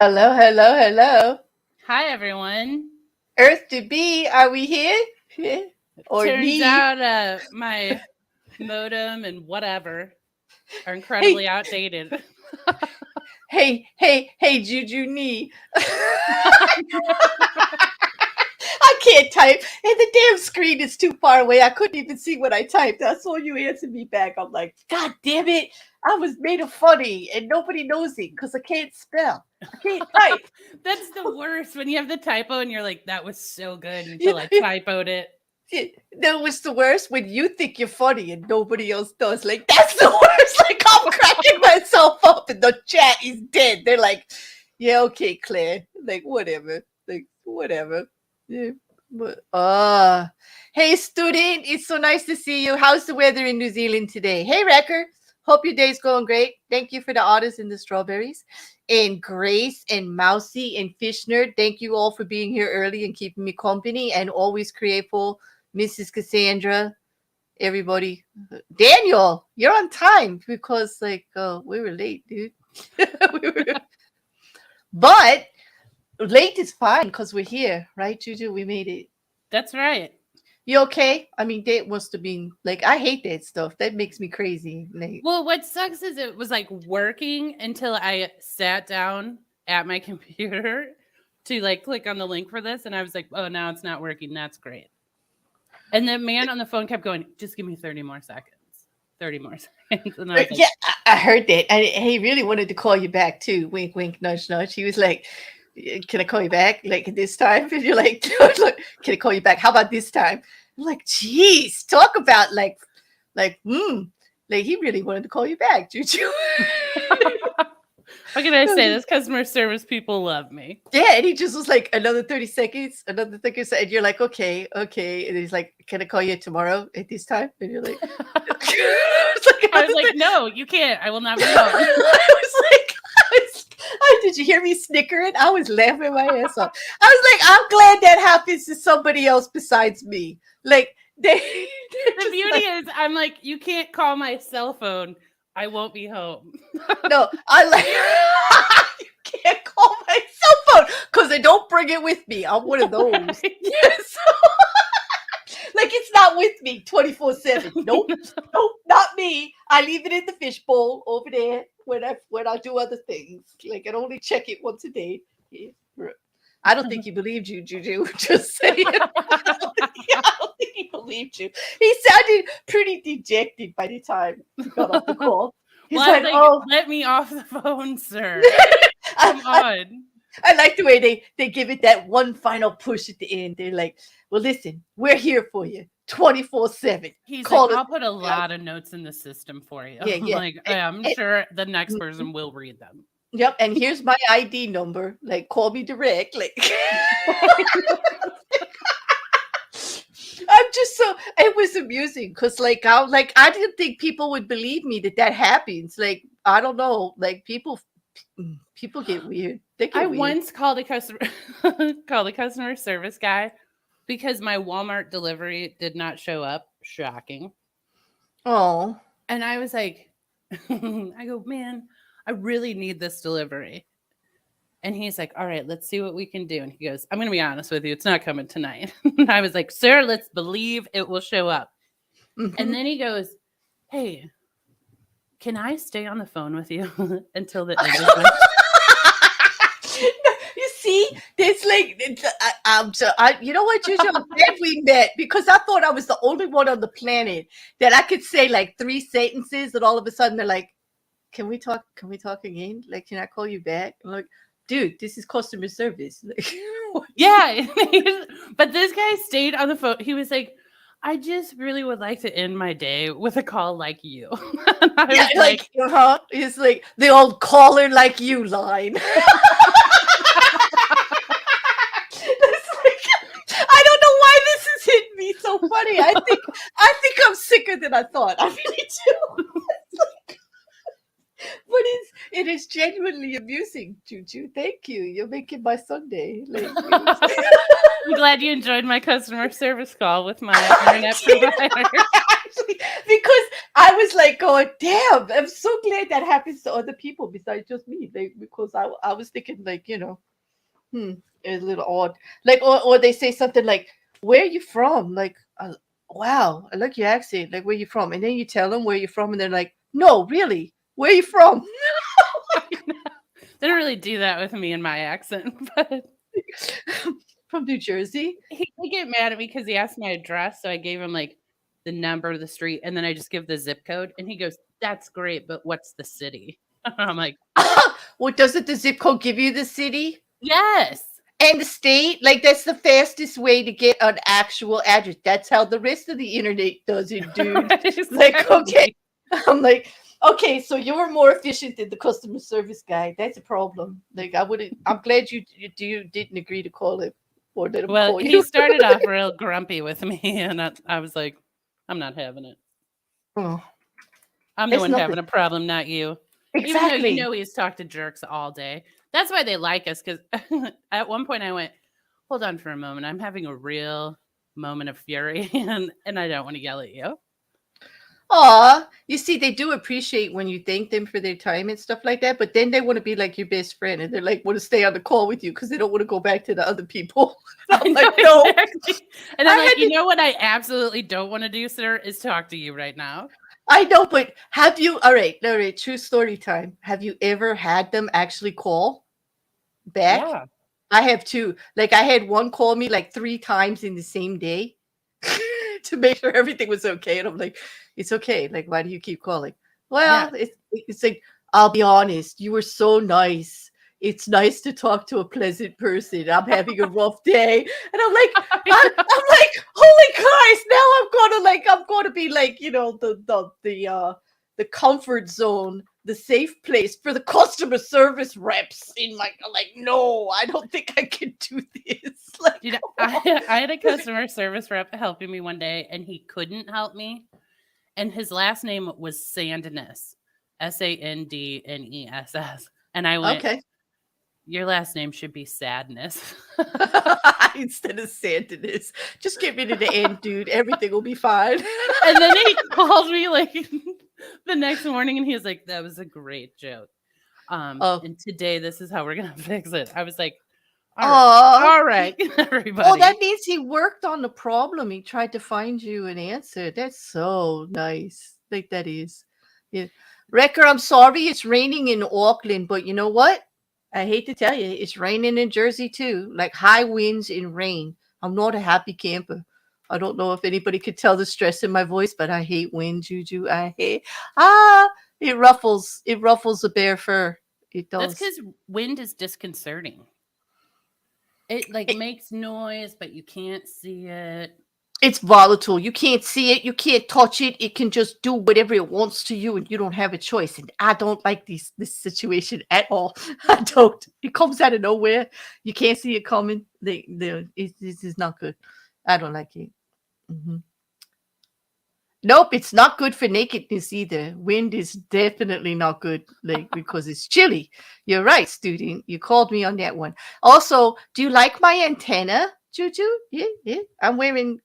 Hello, hello, hello. Hi, everyone. Earth to be, are we here? Yeah. Or Turns me? out my modem and whatever are Hey, incredibly outdated. hey, JuJu knee. I can't type, and the damn screen is too far away. I couldn't even see what I typed. I saw you answer me back. I'm like, God damn it! I was made of funny, and nobody knows it because I can't spell. I can't type. That's the worst when you have the typo and you're like, that was so good Yeah, until I yeah, typoed it. that was the worst when you think you're funny and nobody else does. Like, that's the worst. Like, I'm cracking myself up and the chat is dead. They're like, yeah, okay, Claire. Like, whatever. Like, whatever. Yeah. But, hey, student. It's so nice to see you. How's the weather in New Zealand today? Hey, Wrecker. Hope your day's going great. Thank you for the orders and the strawberries. And Grace and Mousy and Fish Nerd, thank you all for being here early and keeping me company and always creative. Mrs. Cassandra, everybody. Daniel, you're on time because we were late, dude. we were, but late is fine because we're here, right, Juju? We made it. That's right. You okay? I mean, that must have been like I hate that stuff. That makes me crazy. Like, Well, what sucks is it was like working until I sat down at my computer to like click on the link for this. And I was like, oh, now it's not working. That's great. And the man on the phone kept going, just give me 30 more seconds. 30 more seconds. And I was like, yeah, I heard that. He really wanted to call you back too. Wink, wink, nudge, nudge. He was like, "Can I call you back like this time?" And you're like, "Can I call you back? How about this time?" I'm like, "Geez, talk about like, like he really wanted to call you back, Juju." what can I say? This customer service people love me. Yeah, and he just was like, another 30 seconds, another 30 seconds. And you're like, okay. And he's like, can I call you tomorrow at this time? And you're like, I was like, no, you can't. I will not be home. Did you hear me snickering? I was laughing my ass off. I was like, I'm glad that happens to somebody else besides me. Like, the beauty is, I'm like, you can't call my cell phone. I won't be home. No, I like you can't call my cell phone because I don't bring it with me. I'm one of those. Yes. Like it's not with me 24/7. Nope, not me. I leave it in the fishbowl over there when I do other things. Like I only check it once a day. Yeah. I don't think he believed you, Juju. Just saying. I don't think he believed you. He sounded pretty dejected by the time he got off the call. He's like, oh, let me off the phone, sir. Come on. I like the way they give it that one final push at the end. They're like, well, listen, we're here for you 24/7. He's like, I'll put a lot of notes in the system for you. Yeah. Like, I'm sure the next person will read them. Yep, and here's my ID number. Like, call me direct. Like, I'm just so. It was amusing because, I didn't think people would believe me that happens. Like, I don't know. Like, people get weird. I once called a customer service guy because my Walmart delivery did not show up. Shocking. Oh. And I was like, I go, man, I really need this delivery. And he's like, all right, let's see what we can do. And he goes, I'm going to be honest with you. It's not coming tonight. And I was like, sir, let's believe it will show up. Mm-hmm. And then he goes, hey, can I stay on the phone with you until the end of the You see, it's like, you know what, Juju? I'm glad we met because I thought I was the only one on the planet that I could say like 3 sentences and all of a sudden they're like, can we talk again? Like, can I call you back? I'm like, dude, this is customer service. Yeah. But this guy stayed on the phone. He was like, I just really would like to end my day with a call like you. Yeah, like, it's like the old caller like you line. I don't know why this is hitting me so funny. I think I'm sicker than I thought. I really do. But it is genuinely amusing, Juju. Thank you. You're making my Sunday. Like, I'm glad you enjoyed my customer service call with my internet provider. Because I was like going, damn, I'm so glad that happens to other people besides just me. Like, because I was thinking like, hmm, it's a little odd. Like, or they say something like, where are you from? Like, wow, I like your accent. Like, where you from? And then you tell them where you're from, and they're like, no, really, where you from? They don't really do that with me in my accent, but From New Jersey. he get mad at me because he asked my address, so I gave him like the number of the street, and then I just give the zip code, and he goes, "That's great, but what's the city?" I'm like, Well, doesn't the zip code give you the city "Yes." and the state? Like, that's the fastest way to get an actual address. That's how the rest of the internet does it, dude. Like, okay. I'm like, okay, so you're more efficient than the customer service guy. That's a problem. Like, I wouldn't. I'm glad you didn't agree to call him or let him Well, call he you. started off real grumpy with me, and I was like, "I'm not having it. Oh, I'm the it's one having nothing. a problem, not you." Even though Exactly. he's talked to jerks all day. That's why they like us. Because at one point I went, "Hold on for a moment. I'm having a real moment of fury, and I don't want to yell at you." Aw, you see, they do appreciate when you thank them for their time and stuff like that, but then they want to be like your best friend and they're like, want to stay on the call with you because they don't want to go back to the other people. I I'm know like, no. exactly. And I I'm like, had you to, know what I absolutely don't want to do, sir, is talk to you right now. I know, but have you, all right, true story time. Have you ever had them actually call back? Yeah. I have too. Like, I had one call me like 3 times in the same day to make sure everything was okay. And I'm like, it's okay. Like, why do you keep calling? Yeah. Well, it's like, I'll be honest, you were so nice. It's nice to talk to a pleasant person. I'm having a rough day. And I'm like, I'm like, holy Christ, now I'm gonna be like, the comfort zone, the safe place for the customer service reps in like, no, I don't think I can do this. Like, Dude, come on. I had a customer service rep helping me one day, and he couldn't help me. And his last name was Sandness, Sandness. And I went, Okay. your last name should be Sadness. Instead of sadness. Just get rid of the end, dude. Everything will be fine. And then he called me like the next morning, and he was like, that was a great joke. Oh, And today this is how we're gonna fix it. I was like, oh, all right, well, everybody. that means he worked on the problem. He tried to find you an answer. That's so nice. Like that is. Yeah. Wrecker, I'm sorry it's raining in Auckland, but you know what? I hate to tell you, it's raining in Jersey too. Like high winds and rain. I'm not a happy camper. I don't know if anybody could tell the stress in my voice, but I hate wind, Juju. I hate it ruffles the bare fur. It That's does. because wind is disconcerting. It like makes noise, but you can't see it. It's volatile. You can't see it. You can't touch it. It can just do whatever it wants to you, and you don't have a choice. And I don't like this situation at all. I don't. It comes out of nowhere. You can't see it coming. This is not good. I don't like it. Hmm. Nope, it's not good for nakedness either. Wind is definitely not good, like because it's chilly. You're right, student. You called me on that one. Also, do you like my antenna, Juju? Yeah, yeah. I'm wearing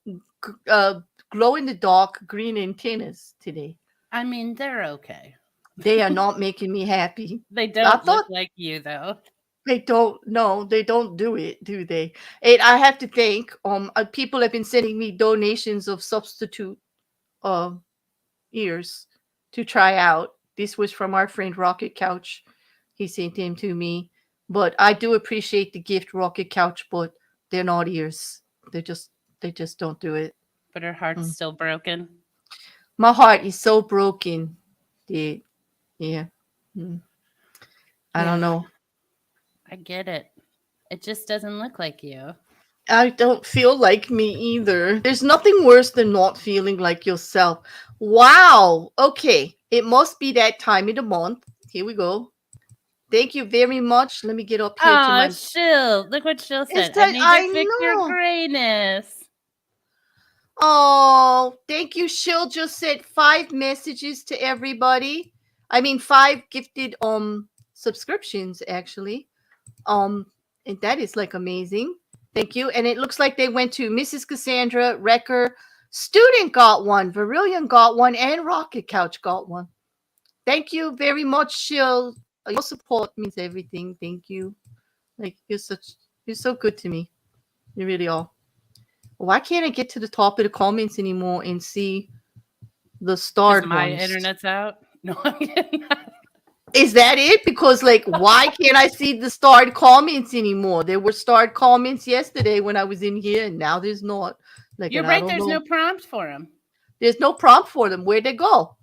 glow in the dark green antennas today. I mean, they're okay. They are not making me happy. They I don't look thought like you though. they don't. No, they don't do it, do they? And I have to thank people have been sending me donations of substitute um ears to try out. This was from our friend Rocket Couch. He sent them to me. But I do appreciate the gift, Rocket Couch, but they're not ears. They just don't do it. But her heart's Mm. still broken. My heart is so broken. Yeah. Yeah. Mm. I don't Yeah, know. I get it. It just doesn't look like you. I don't feel like me either. There's nothing worse than not feeling like yourself. Wow. Okay. It must be that time of the month. Here we go. Thank you very much. Let me get up here to Aw, my. Shill. Look what Shill It's said. I that need to I fix your know. grayness. Oh, thank you. She'll just sent 5 messages to everybody. I mean 5 gifted subscriptions actually. Um and that is like amazing. Thank you. And it looks like they went to Mrs. Cassandra, Wrecker, Student got one, Virillion got one, and Rocket Couch got one. Thank you very much, Shill. Your support means everything. Thank you. Like you're so good to me. You really are. Why can't I get to the top of the comments anymore and see the Because starred my ones? internet's out. No, I'm kidding. Is that it? Because like, why can't I see the starred comments anymore? There were starred comments yesterday when I was in here, and now there's not. Like, You're and I right. don't There's know. no prompt for him. There's no prompt for them. Where'd they go?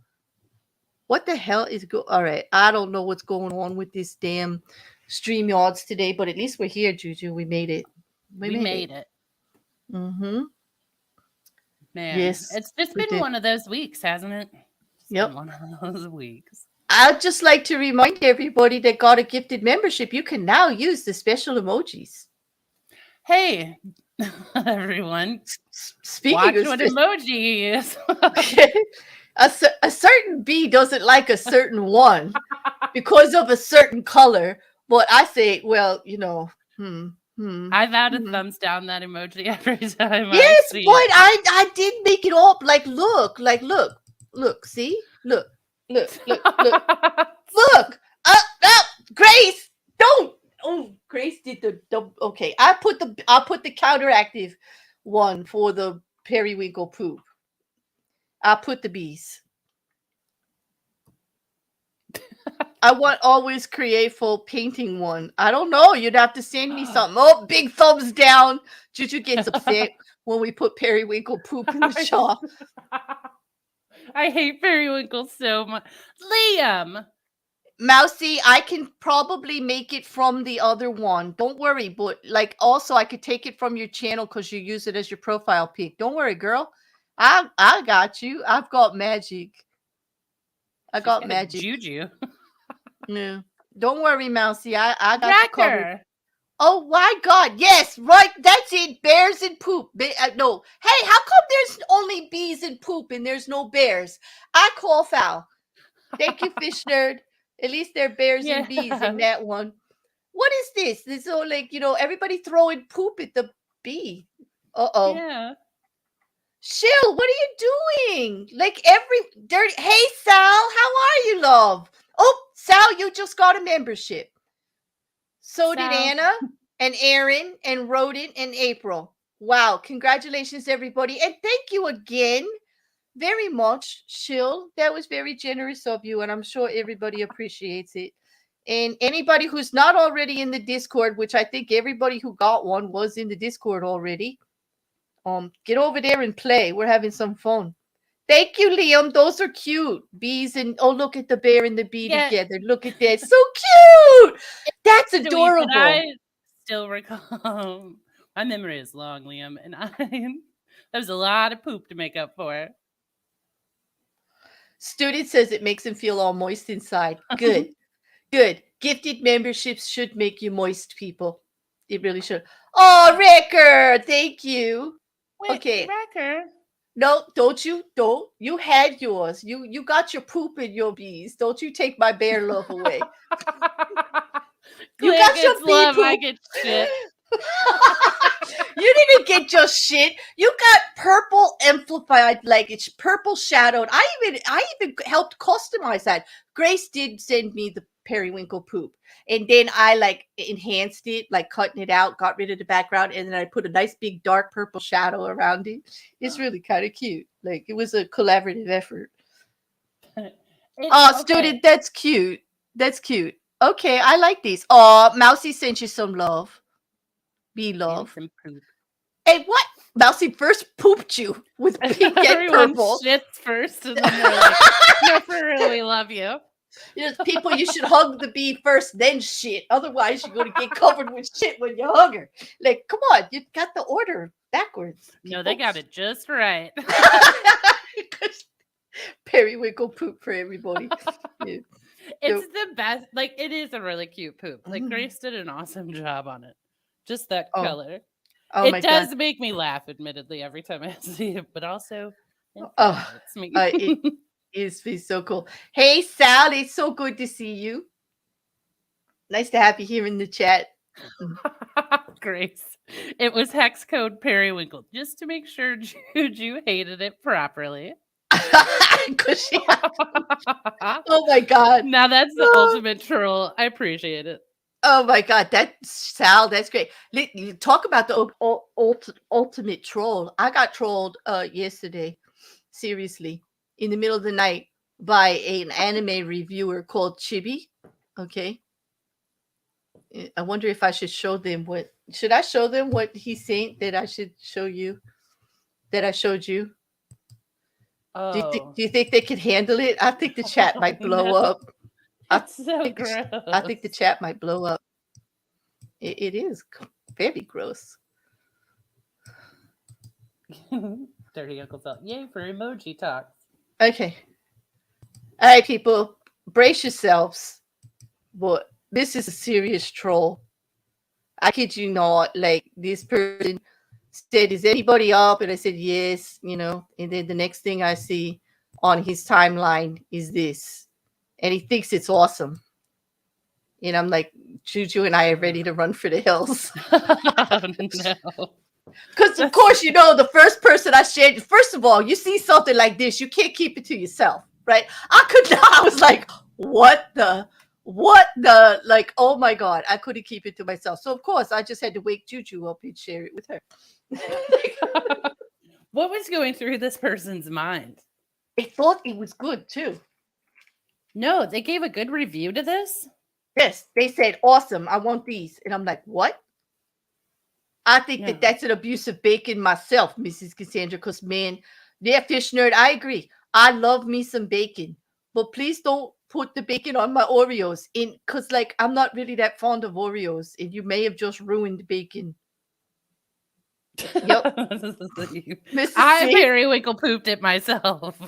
What the hell is go? All right, I don't know what's going on with this damn StreamYards today, but at least we're here, Juju. We made it. We made it. Mm-hmm. Man, Yes, it's just we been did. one of those weeks, hasn't it? It's Yep. been one of those weeks. I'd just like to remind everybody that got a gifted membership, you can now use the special emojis. Hey, everyone, Speaking watch of what special, emoji is. a certain bee doesn't like a certain one because of a certain color. But I say, well, I've had a thumbs down that emoji every time I Yes, see but it. I did make it up. Like, look, see, look, look. Grace, don't. Oh, Grace did the. Okay, I put the counteractive one for the periwinkle poop. I put the bees. I want always createful painting one. I don't know. You'd have to send me something. Oh, big thumbs down. Juju gets upset when we put periwinkle poop in the shop. I hate periwinkle so much. Liam! Mousy, I can probably make it from the other one. Don't worry. But like, also, I could take it from your channel because you use it as your profile pic. Don't worry, girl. I got you. I've got magic. I She's got got magic. Juju. Yeah. Don't worry, Mousy. I got you covered. Wrecker! Oh my God! Yes, right. That's it. Bears and poop. No. Hey, how come there's only bees and poop and there's no bears? I call foul. Thank you, fish nerd. At least there are bears and bees in that one. What is this? This is all like, everybody throwing poop at the bee. Uh-oh. Yeah. Shill, what are you doing? Like every dirty. Hey, Sal, how are you, love? Oh, Sal, you just got a membership. So did Sal. Anna and Aaron and Rodent and April. Wow. Congratulations, everybody. And thank you again very much, Shill. That was very generous of you, and I'm sure everybody appreciates it. And anybody who's not already in the Discord, which I think everybody who got one was in the Discord already, get over there and play. We're having some fun. Thank you, Liam. Those are cute. Bees and look at the bear and the bee together. Look at that. So cute. That's Sweet, adorable. but I still recall. My memory is long, Liam, and that was a lot of poop to make up for. Student says it makes him feel all moist inside. Good. Good. Gifted memberships should make you moist, people. It really should. Oh, Ricker, thank you. Wait, Okay. Wrecker. No, don't you? Don't. You had yours. You got your poop in your bees. Don't you take my bear love away. You got your bee love, poop. I get shit. You didn't get just shit. You got purple amplified, like it's purple shadowed. I even helped customize that. Grace did send me the periwinkle poop, and then I like enhanced it, like cutting it out, got rid of the background, and then I put a nice big dark purple shadow around it. It's really kind of cute. Like it was a collaborative effort. Student, that's cute. That's cute. Okay, I like these. Oh, Mousy sent you some love. Be love. Some poop. Hey, what? Mousy first pooped you with pink and purple. Shits first, and then they're like, "No, for real, we love you." People, you should hug the bee first, then shit. Otherwise, you're going to get covered with shit when you hug her. Like, come on, you got the order backwards. No, they got it just right. Periwinkle poop for everybody. Yeah. It's the best. Like, it is a really cute poop. Like, Grace did an awesome job on it. Just that color. Oh, it does make me laugh, admittedly, every time I see it, but also it's me. It is so cool. Hey, Sal, it's so good to see you. Nice to have you here in the chat. Grace. It was hex code periwinkle, just to make sure Juju hated it properly. 'Cause she oh my God. Now that's the ultimate troll. I appreciate it. Oh my God, Sal, that's great. You talk about the ultimate troll. I got trolled yesterday, seriously, in the middle of the night by an anime reviewer called Chibi. Okay. I wonder if I should show them should I show them what he's saying that I should show you, that I showed you? Oh, Do you think they could handle it? I think the chat might blow no. up. It's so gross. I think the chat might blow up. It is very gross. Dirty Uncle Phil. Yay for emoji talks. Okay. All right, people, brace yourselves. But this is a serious troll. I kid you not. Like, this person said, "Is anybody up?" And I said, "Yes," and then the next thing I see on his timeline is this. And he thinks it's awesome. And I'm like, Juju and I are ready to run for the hills. Oh, no. Because, of course, the first person I shared, first of all, you see something like this, you can't keep it to yourself, right? I was like, what the, like, oh my God, I couldn't keep it to myself. So, of course, I just had to wake Juju up and share it with her. What was going through this person's mind? They thought it was good, too. No, they gave a good review to this? Yes, they said, "Awesome, I want these." And I'm like, what? I think that's an abuse of bacon myself, Mrs. Cassandra, because, man, fish nerd, I agree. I love me some bacon. But please don't put the bacon on my Oreos in, because, like, I'm not really that fond of Oreos, and you may have just ruined the bacon. Yep. I periwinkle pooped it myself.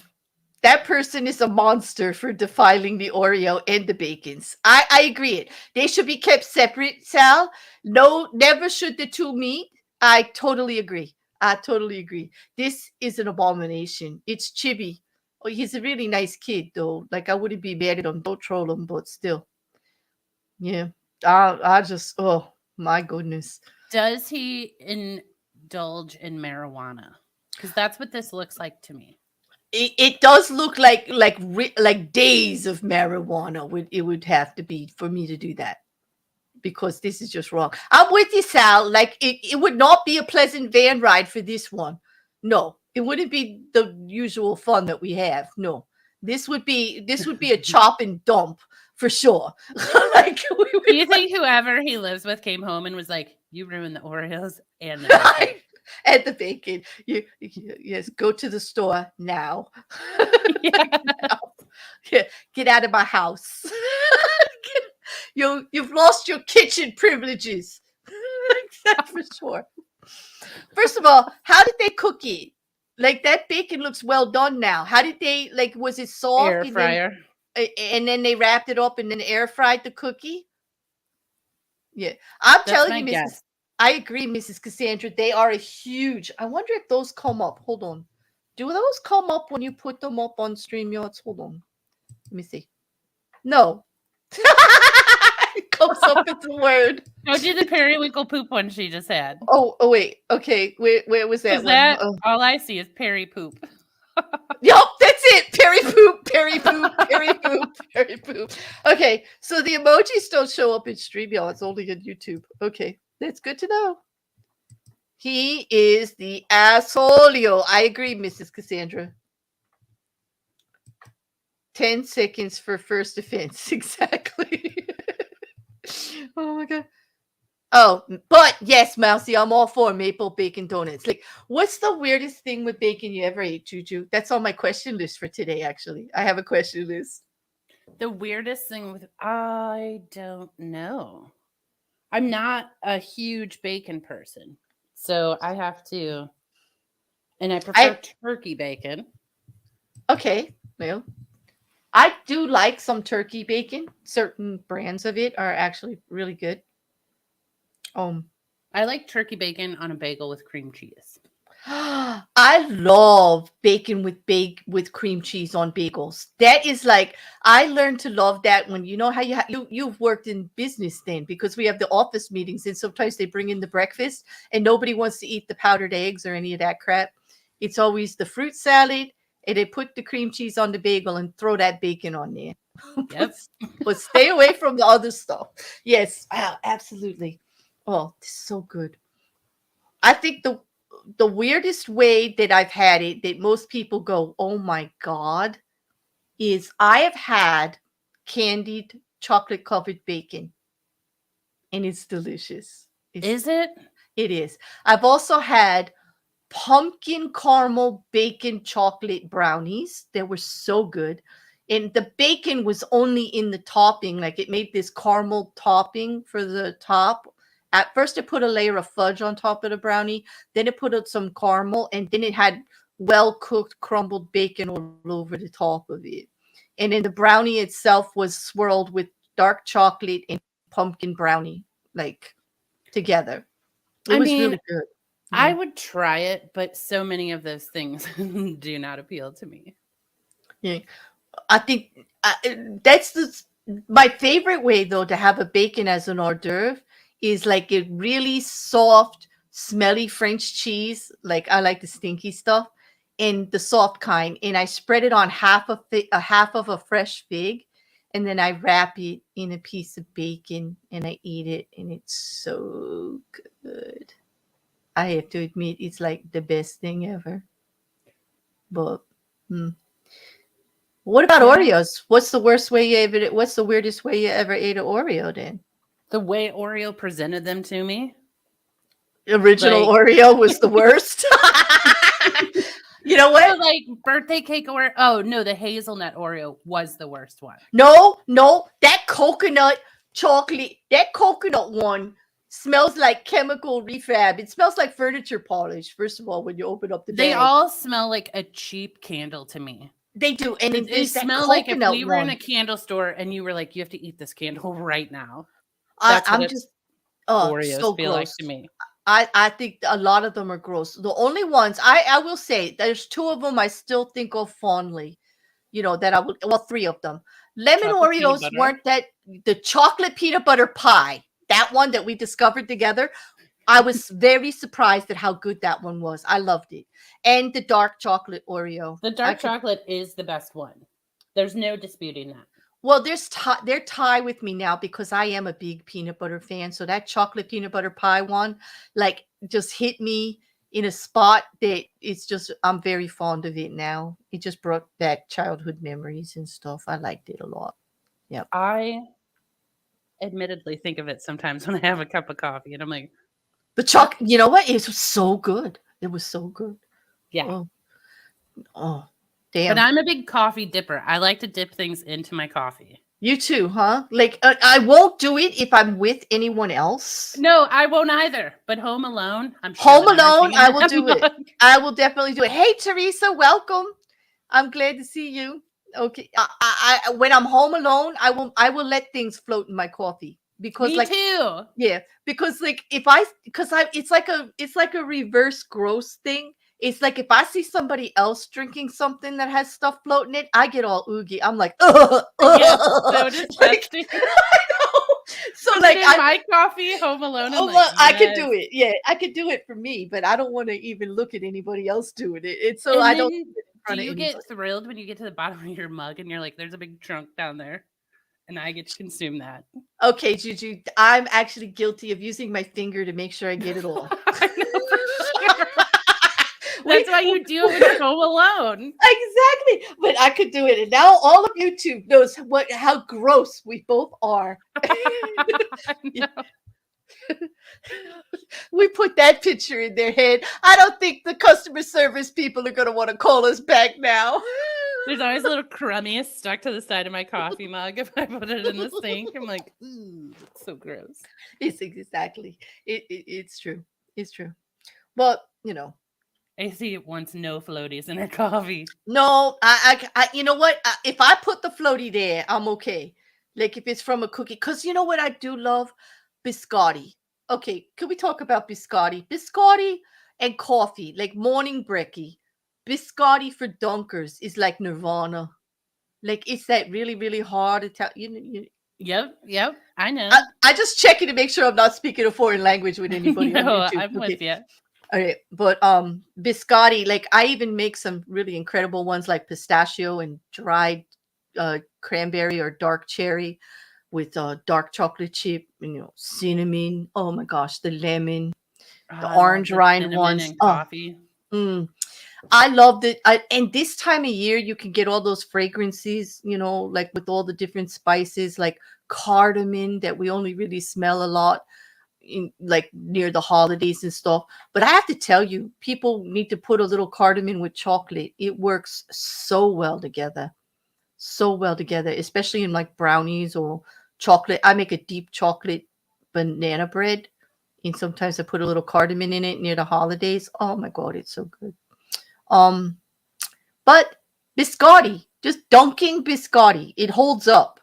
That person is a monster for defiling the Oreo and the bacons. I agree. It. They should be kept separate, Sal. No, never should the two meet. I totally agree. This is an abomination. It's Chibi. Oh, he's a really nice kid, though. Like, I wouldn't be mad at him. Don't troll him, but still. Yeah. I just, oh, my goodness. Does he indulge in marijuana? Because that's what this looks like to me. It does look like days of marijuana. It would have to be for me to do that, because this is just wrong. I'm with you, Sal. Like, it would not be a pleasant van ride for this one. No, it wouldn't be the usual fun that we have. No, this would be a chop and dump for sure. Like, do you think whoever he lives with came home and was like, "You ruined the Oreos and the bacon." And the bacon. Yes, go to the store now. Yeah. Now. Yeah, get out of my house. You've lost your kitchen privileges. That's for sure. First of all, how did they cook it? Like, that bacon looks well done now. How did they, like, was it soft? Air fryer. And then they wrapped it up and then air fried the cookie? Yeah. I'm telling you, I agree, Mrs. Cassandra. They are a huge. I wonder if those come up. Hold on. Do those come up when you put them up on StreamYards? Hold on. Let me see. No. It comes up as a word. Go do the periwinkle poop one she just had. Oh, wait. Okay. Where was that one? All I see is peri poop. Yup, that's it. Peri poop, peri poop, peri poop, peri poop. Okay, so the emojis don't show up in StreamYard. It's only on YouTube. Okay, that's good to know. He is the asshole. I agree, Mrs. Cassandra. 10 seconds for first offense. Exactly. Oh my God. Oh, but yes, Mousy, I'm all for maple bacon donuts. Like, what's the weirdest thing with bacon you ever ate, Juju? That's on my question list for today, actually. I have a question list. The weirdest thing with, I don't know. I'm not a huge bacon person, so I have to, and I prefer turkey bacon. Okay, well, I do like some turkey bacon. Certain brands of it are actually really good. I like turkey bacon on a bagel with cream cheese. I love bacon with cream cheese on bagels. That is like I learned to love that when you know how you've worked in business then because we have the office meetings and sometimes they bring in the breakfast and nobody wants to eat the powdered eggs or any of that crap. It's always the fruit salad and they put the cream cheese on the bagel and throw that bacon on there. but, Yep. but stay away from the other stuff. Yes, absolutely. Oh, this is so good. I think the weirdest way that I've had it that most people go, "Oh my god," is I have had candied chocolate covered bacon and it's delicious. Is it? It is. I've also had pumpkin caramel bacon chocolate brownies. They were so good. And the bacon was only in the topping, like it made this caramel topping for the top. At first, it put a layer of fudge on top of the brownie, then it put out some caramel, and then it had well cooked crumbled bacon all over the top of it. And then the brownie itself was swirled with dark chocolate and pumpkin brownie, like together. It I was mean, really good. I Yeah. would try it, but so many of those things do not appeal to me. Yeah. I think that's my favorite way though to have a bacon as an hors d'oeuvre is like a really soft, smelly French cheese. Like I like the stinky stuff, and the soft kind. And I spread it on a half of a fresh fig, and then I wrap it in a piece of bacon and I eat it, and it's so good. I have to admit, it's like the best thing ever. But. hmm. What about Yeah. Oreos? What's the worst way you ever? What's the weirdest way you ever ate an Oreo? Then The way Oreo presented them to me, original like Oreo was the worst. You know so what? like birthday cake or oh no, the hazelnut Oreo was the worst one. No, that coconut one smells like chemical refab. It smells like furniture polish. First of all, when you open up the They bag, all smell like a cheap candle to me. they do, and then They there's that smell like if coconut we were in a one. candle store and you were like, you have to eat this candle right now. I, That's what I'm it, just Oreos so feel like gross. to me. I think a lot of them are gross. The only ones I will say there's two of them I still think of fondly. You know that I would well three of them. Lemon Chocolate peanut Oreos butter. weren't that the chocolate peanut butter pie that one that we discovered together. I was very surprised at how good that one was. I loved it, and the dark chocolate Oreo. The I dark could chocolate is the best one. There's no disputing that. well, they're tie with me now because I am a big peanut butter fan. So that chocolate peanut butter pie one, like, just hit me in a spot that it's just I'm very fond of it now. It just brought back childhood memories and stuff. I liked it a lot. Yep. I admittedly think of it sometimes when I have a cup of coffee and I'm like, The you know what? It was so good. It was so good. yeah. Oh, oh, But damn. I'm a big coffee dipper. I like to dip things into my coffee. You too, huh? Like I won't do it if I'm with anyone else. No, I won't either. But Home Alone, I'm Home shoving Alone, everything in I will that do it. mug. I will definitely do it. Hey, Teresa, welcome. I'm glad to see you. Okay, when I'm home alone, I will let things float in my coffee because Me like too. yeah, because like because I it's like a reverse gross thing. It's like if I see somebody else drinking something that has stuff floating in it, I get all oogie. I'm like, Yes, so like, disgusting. I know. So Put like it in my coffee, Home Alone. I'm oh, like, well, I could yes. do it. Yeah, I could do it for me, but I don't want to even look at anybody else doing it. It's so And I don't then do it in do front of you anybody. get thrilled when you get to the bottom of your mug and you're like, there's a big chunk down there, and I get to consume that? Okay, Juju, I'm actually guilty of using my finger to make sure I get it all. I know for sure. We, That's why you do it with Home Alone. exactly, but I could do it, and now all of YouTube knows how gross we both are. I know. We put that picture in their head. I don't think the customer service people are going to want to call us back now. There's always a little crummies stuck to the side of my coffee mug if I put it in the sink. I'm like, ooh, that's so gross. It's exactly. It's true. It's true. But you know, AC wants no floaties in her coffee. no, you know what? If I put the floaty there, I'm okay. Like if it's from a cookie, because you know what I do love? Biscotti. Okay, can we talk about biscotti? Biscotti And coffee, like morning brekkie. Biscotti for dunkers is like nirvana. Like it's that really, really hard to tell. Yep. I know. I just checking to make sure I'm not speaking a foreign language with anybody on No, YouTube. I'm with you. All right, but biscotti, like I even make some really incredible ones like pistachio and dried cranberry or dark cherry with dark chocolate chip, cinnamon. Oh my gosh, the lemon, Oh, the I love orange the rind cinnamon ones. and Oh, coffee. I loved it. And this time of year, you can get all those fragrances, like with all the different spices, like cardamom that we only really smell a lot in like near the holidays and stuff. But I have to tell you, people need to put a little cardamom with chocolate. It works so well together. So well together, especially in like brownies or chocolate. I make a deep chocolate banana bread. And sometimes I put a little cardamom in it near the holidays. Oh my god, it's so good. Um, but biscotti, just dunking biscotti, it holds up.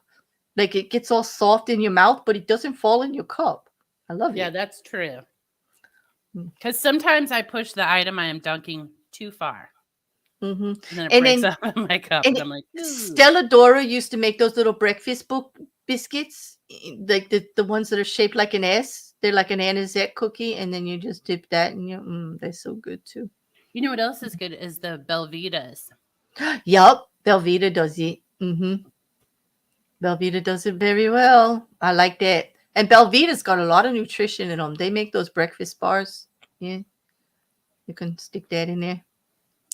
Like it gets all soft in your mouth, but it doesn't fall in your cup. I love Yeah, it. that's true. Mm. Because sometimes I push the item I am dunking too far, Mm-hmm. and then it And breaks then up in my cup, and and I'm like, ooh. Stella Dora used to make those little breakfast book biscuits, like the ones that are shaped like an S. They're like an anisette cookie, and then you just dip that, and they're so good too. You know what else is good is the Belvitas. Yup, Velveeta does it. Mm-hmm. Velveeta does it very well. I like that. And Belvita's got a lot of nutrition in them. They make those breakfast bars. Yeah, you can stick that in there.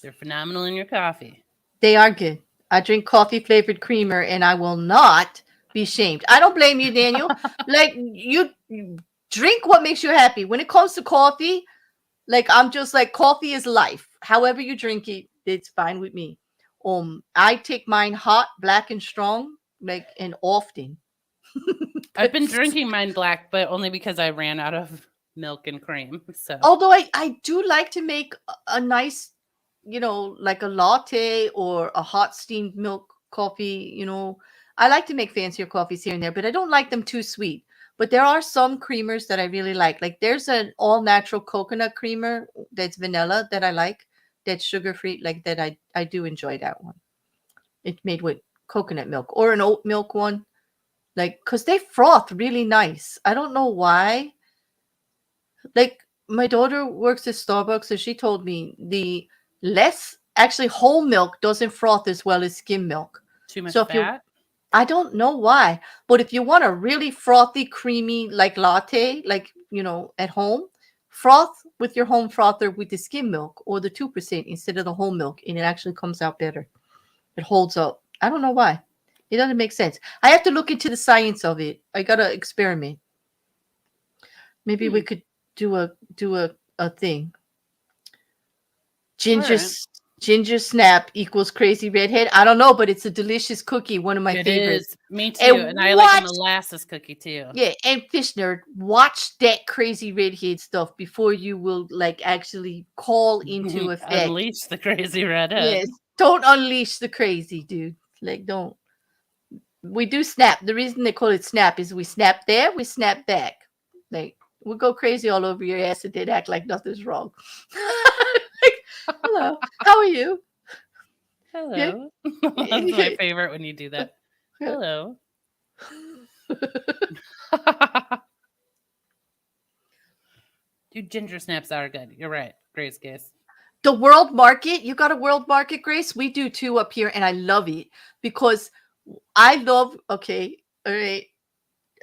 They're phenomenal in your coffee. They are good. I drink coffee flavored creamer and I will not be shamed. I don't blame you, Daniel. Like you drink what makes you happy. When it comes to coffee, like I'm just like coffee is life. However you drink it, it's fine with me. I take mine hot, black and strong, like and often. I've been drinking mine black, but only because I ran out of milk and cream. So Although I do like to make a nice, like a latte or a hot steamed milk coffee, I like to make fancier coffees here and there, but I don't like them too sweet. But there are some creamers that I really like. Like there's an all natural coconut creamer that's vanilla that I like, that's sugar free, like that I do enjoy that one. It's made with coconut milk or an oat milk one, like because they froth really nice. I don't know why. Like my daughter works at Starbucks, so she told me the less actually whole milk doesn't froth as well as skim milk. too much So if you, fat. I don't know why, but if you want a really frothy, creamy like latte, like at home, froth with your home frother with the skim milk or the 2% instead of the whole milk, and it actually comes out better. It holds up. I don't know why. It doesn't make sense. I have to look into the science of it. I gotta experiment. Maybe we Hmm. could do a thing. All Ginger right. s- ginger snap equals crazy redhead. I don't know, but it's a delicious cookie, one of my It favorites. is. Me too. And And I like a watch, molasses cookie too. yeah, and fish nerd, watch that crazy redhead stuff before you will like actually call into effect. Unleash the crazy redhead. Yes, don't unleash the crazy, dude. Like, don't. We do snap. The reason they call it snap is we snap there, we snap back. Like, we go crazy all over your ass and then act like nothing's wrong. Like, hello, how are you? Yeah. Hello. That's my favorite when you do that. Hello. Dude, ginger snaps are good. You're right. Grace case. The world market, you got a world market, Grace? We do too up here, and I love it because I love, okay, all right.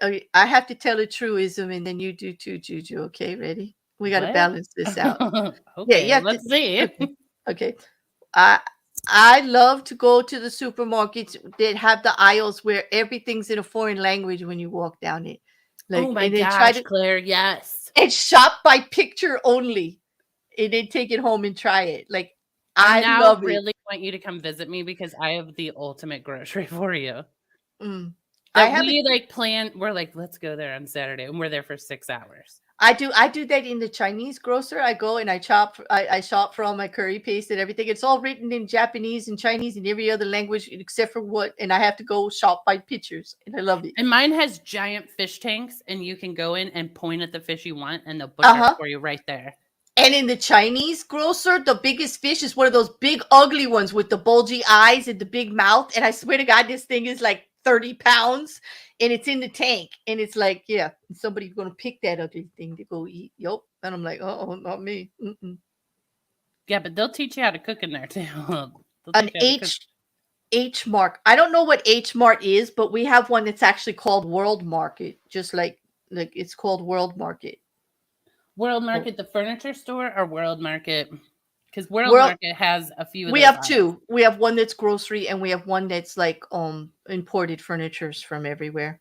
Okay, I have to tell a truism and then you do too, Juju. Okay, ready? We got to What? balance this out. Yeah, you Okay, have to. let's see. Okay, okay. I I love to go to the supermarkets that have the aisles where everything's in a foreign language when you walk down it, Oh like, my and then try gosh, to Claire, yes. and shop by picture only, and then take it home and try it. Like, I I now love it. really want you to come visit me because I have the ultimate grocery for you. Mm. I That have we it. like plan. We're like, let's go there on Saturday, and we're there for 6 hours. I do that in the Chinese grocer. I go and I shop for all my curry paste and everything. It's all written in Japanese and Chinese and every other language except for what, and I have to go shop by pictures, and I love it. And mine has giant fish tanks, and you can go in and point at the fish you want, and they'll butcher it Uh-huh. for you right there. And in the Chinese grocer, the biggest fish is one of those big, ugly ones with the bulgy eyes and the big mouth. And I swear to God, this thing is like 30 pounds and it's in the tank. And it's like, yeah, somebody's going to pick that ugly thing to go eat. Yup. And I'm like, oh, not me. Mm-mm. Yeah, but they'll teach you how to cook in there too. An H Mark. I don't know what H Mart is, but we have one that's actually called World Market. Just like it's called World Market. World Market, the furniture store, or World Market? Because World World- Market has a few. We have two. We have one that's grocery, and we have one that's like imported furnitures from everywhere.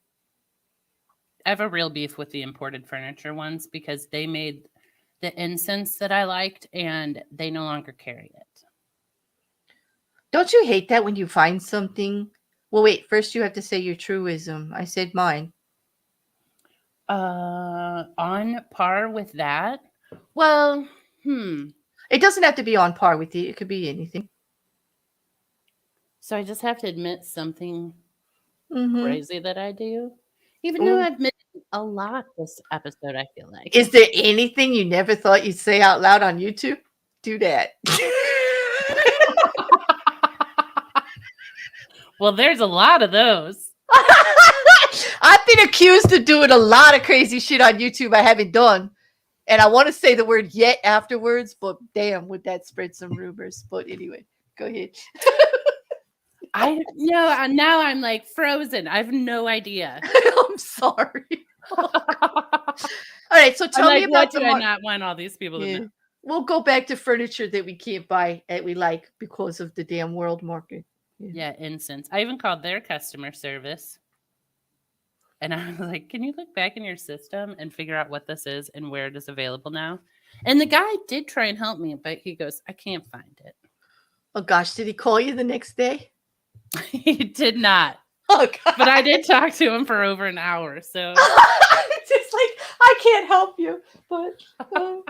I have a real beef with the imported furniture ones because they made the incense that I liked, and they no longer carry it. Don't you hate that when you find something? Well, wait. First, you have to say your truism. I said mine. On par with that. Well, It doesn't have to be on par with you. It could be anything. So I just have to admit something Mm-hmm. crazy that I do, even though I've admitted a lot this episode. I feel like. Is there anything you never thought you'd say out loud on YouTube? Do that. Well, there's a lot of those. I've been accused of doing a lot of crazy shit on YouTube I haven't done. And I want to say the word yet afterwards, but damn, would that spread some rumors. But anyway, go ahead. Now I'm like frozen. I have no idea. I'm sorry. All right, so tell me about what do I not want all these people to know? We'll go back to furniture that we can't buy that we like because of the damn World Market. Yeah, incense. I even called their customer service. And I was like, can you look back in your system and figure out what this is and where it is available now? And the guy did try and help me, but he goes, I can't find it. Oh, gosh. Did he call you the next day? He did not. Oh, God. But I did talk to him for over an hour. So it's just like, I can't help you. But I don't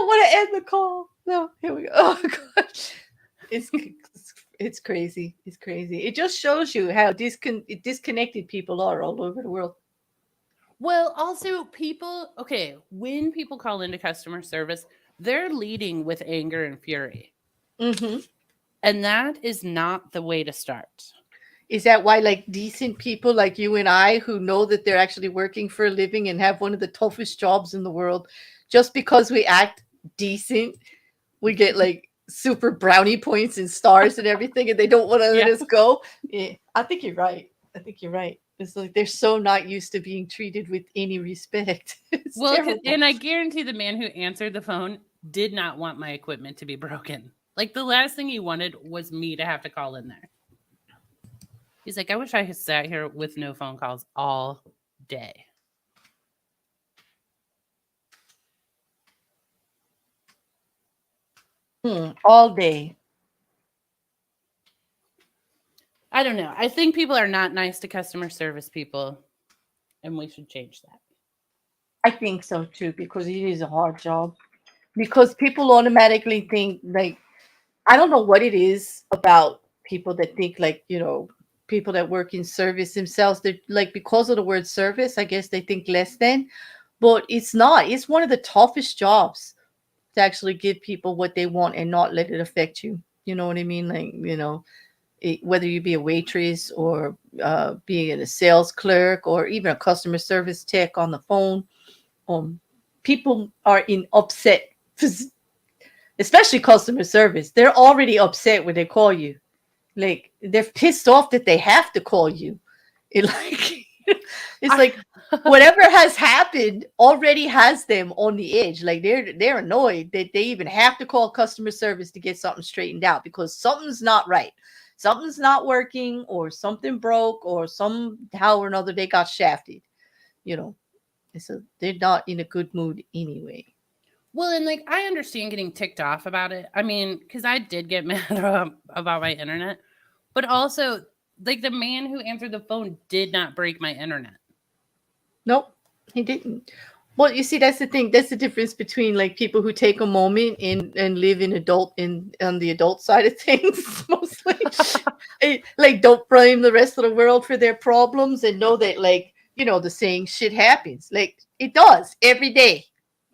want to end the call. No, here we go. Oh, gosh. It's crazy. It's crazy. It just shows you how disconnected people are all over the world. Well, also when people call into customer service, they're leading with anger and fury. Mm-hmm. And that is not the way to start. Is that why, like, decent people like you and I, who know that they're actually working for a living and have one of the toughest jobs in the world, just because we act decent, we get like super brownie points and stars and everything, and they don't want to let us go? Yeah, I think you're right. It's like they're so not used to being treated with any respect. And I guarantee the man who answered the phone did not want my equipment to be broken. Like, the last thing he wanted was me to have to call in there. He's like, I wish I had sat here with no phone calls all day. All day. I don't know. I think people are not nice to customer service people, and we should change that. I think so too, because it is a hard job. Because people automatically think, like, I don't know what it is about people that think, like, people that work in service themselves, they're like, because of the word service, I guess they think less than, but it's not. It's one of the toughest jobs to actually give people what they want and not let it affect you. You know what I mean? Like, whether you be a waitress or being a sales clerk or even a customer service tech on the phone, people are in upset, especially customer service. They're already upset when they call you. Like, they're pissed off that they have to call you. It's like whatever has happened already has them on the edge. Like, they're annoyed that they even have to call customer service to get something straightened out because something's not right. Something's not working, or something broke, or somehow or another they got shafted. So they're not in a good mood anyway. Well, and like, I understand getting ticked off about it. I mean, because I did get mad about my internet, but also, like, the man who answered the phone did not break my internet. Nope, he didn't. Well, you see, that's the thing. That's the difference between, like, people who take a moment and live on the adult side of things, mostly. Like, don't blame the rest of the world for their problems and know that, like, the saying, shit happens. Like, it does every day.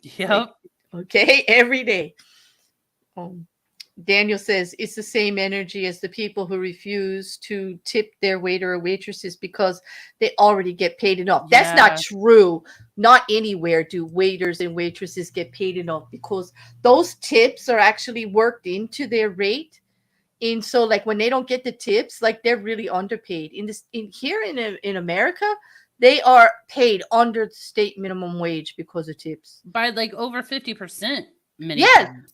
Yep. Like, Okay, every day. Um, Daniel says it's the same energy as the people who refuse to tip their waiter or waitresses because they already get paid enough. That's not Yeah. true. Not anywhere do waiters and waitresses get paid enough because those tips are actually worked into their rate. And so like when they don't get the tips, like they're really underpaid. In here in America, they are paid under the state minimum wage because of tips. By like over 50% many Yes. times.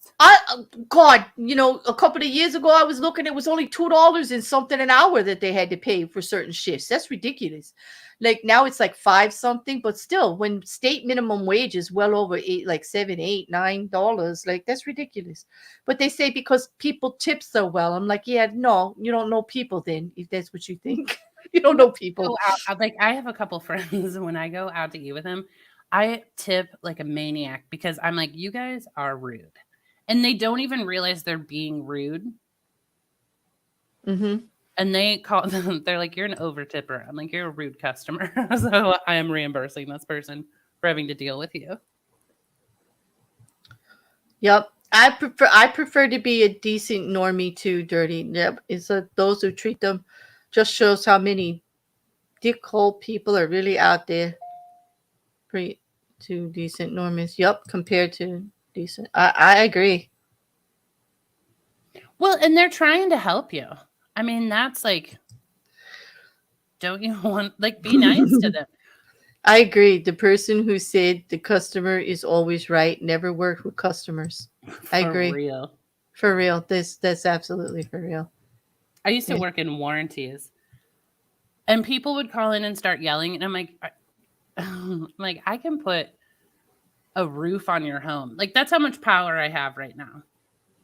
God, a couple of years ago, I was looking, it was only $2 and something an hour that they had to pay for certain shifts. That's ridiculous. Like now it's like five something, but still, when state minimum wage is well over eight, like $7, $8, $9, like that's ridiculous. But they say because people tip so well. I'm like, yeah, no, you don't know people then, if that's what you think. You don't know people. Go out, like I have a couple friends when I go out to eat with them, I tip like a maniac because I'm like, you guys are rude. And they don't even realize they're being rude. Mm-hmm. And they call them, they're like, you're an over tipper. I'm like, you're a rude customer. So I am reimbursing this person for having to deal with you. Yep. I prefer to be a decent normie too, dirty. Yep. Those who treat them just shows how many dickhole people are really out there. Pre to decent normies. Yep, compared to decent. I agree. Well, and they're trying to help you. I mean, that's like, don't you want, like, be nice to them. I agree. The person who said the customer is always right never worked with customers. I For agree. real. For real. That's absolutely for real. I used to Yeah. work in warranties. And people would call in and start yelling, and I'm like, like I can put a roof on your home. Like that's how much power I have right now.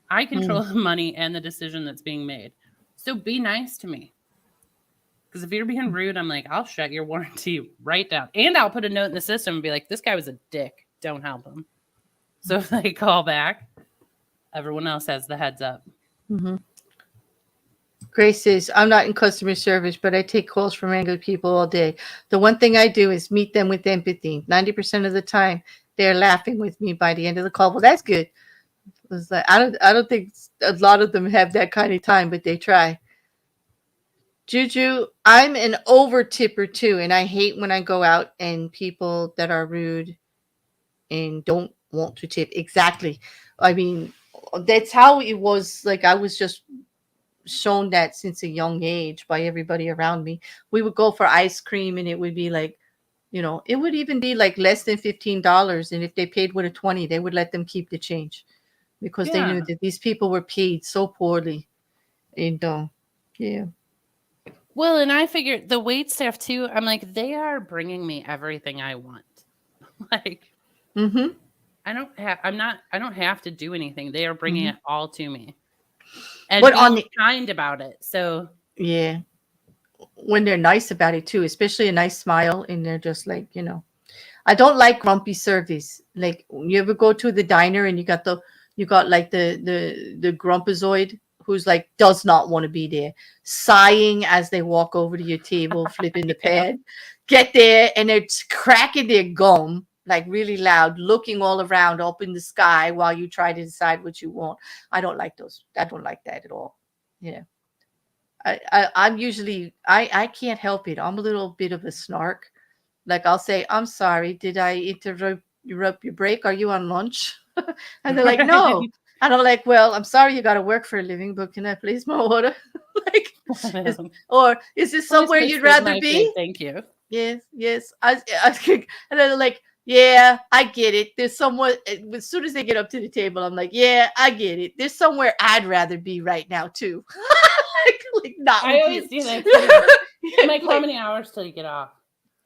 I control the money and the decision that's being made. So be nice to me. Because if you're being rude, I'm like, I'll shut your warranty right down. And I'll put a note in the system and be like, this guy was a dick. Don't help him. So if they call back, everyone else has the heads up. Mm-hmm. Grace says, I'm not in customer service, but I take calls from angry people all day. The one thing I do is meet them with empathy. 90% of the time, they're laughing with me by the end of the call. Well, that's good. It's like, I don't think a lot of them have that kind of time, but they try. Juju, I'm an over tipper too, and I hate when I go out and people that are rude and don't want to tip. Exactly. I mean, that's how it was. Like I was just shown that since a young age by everybody around me. We would go for ice cream and it would be like, it would even be like less than $15. And if they paid with a 20, they would let them keep the change because they knew Yeah. that these people were paid so poorly. And yeah. Well, and I figured the wait staff too, I'm like, they are bringing me everything I want. Like, Mm-hmm. I don't have to do anything. They are bringing Mm-hmm. it all to me and But on being the kind about it. So, yeah, when they're nice about it too, especially a nice smile, and they're just like, I don't like grumpy service. Like you ever go to the diner and you got like the grumpazoid who's like does not want to be there, sighing as they walk over to your table, flipping the yeah. pad, get there and they're cracking their gum like really loud, looking all around up in the sky while you try to decide what you want. I don't like those. I don't like that at all. Yeah. I'm usually I can't help it. I'm a little bit of a snark. Like I'll say, I'm sorry, did I interrupt your break? Are you on lunch? And they're like, no. Right. And I'm like, well, I'm sorry you gotta work for a living, but can I please my order? Like or is this Please somewhere please you'd take rather my food. be? Thank you. Yes, yes. And they're like, yeah, I get it. There's somewhere as soon as they get up to the table, I'm like, yeah, I get it. There's somewhere I'd rather be right now too. like not I with always you. do that too. I'm like, how Like, many hours till you get off?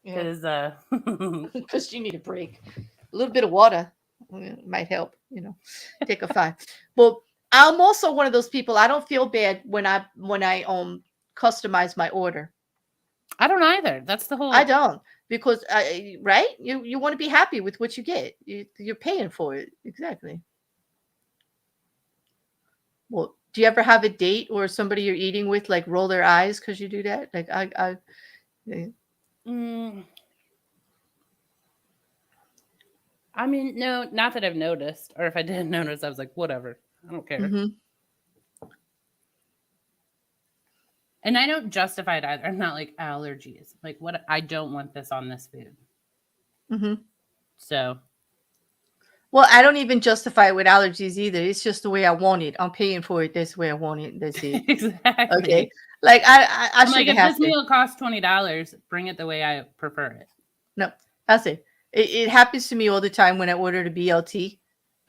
yeah, Because because you need a break. A little bit of water might help. Take a 5. But I'm also one of those people. I don't feel bad when I customize my order. I don't either. That's the I whole. don't because right you want to be happy with what you get. You're paying for it exactly. Well, do you ever have a date or somebody you're eating with like roll their eyes because you do that? Like eh, Mm, I mean, no, not that I've noticed. Or if I didn't notice, I was like, whatever. I don't care. Mm-hmm. And I don't justify it either. I'm not like allergies. Like, what? I don't want this on this food. Mm-hmm. So, Well, I don't even justify it with allergies either. It's just the way I want it. I'm paying for it. That's the way I want it. That's it. exactly. Okay. Like I I'm like, shouldn't if have this to. meal costs $20, bring it the way I prefer it. No, that's it. It happens to me all the time when I order the BLT.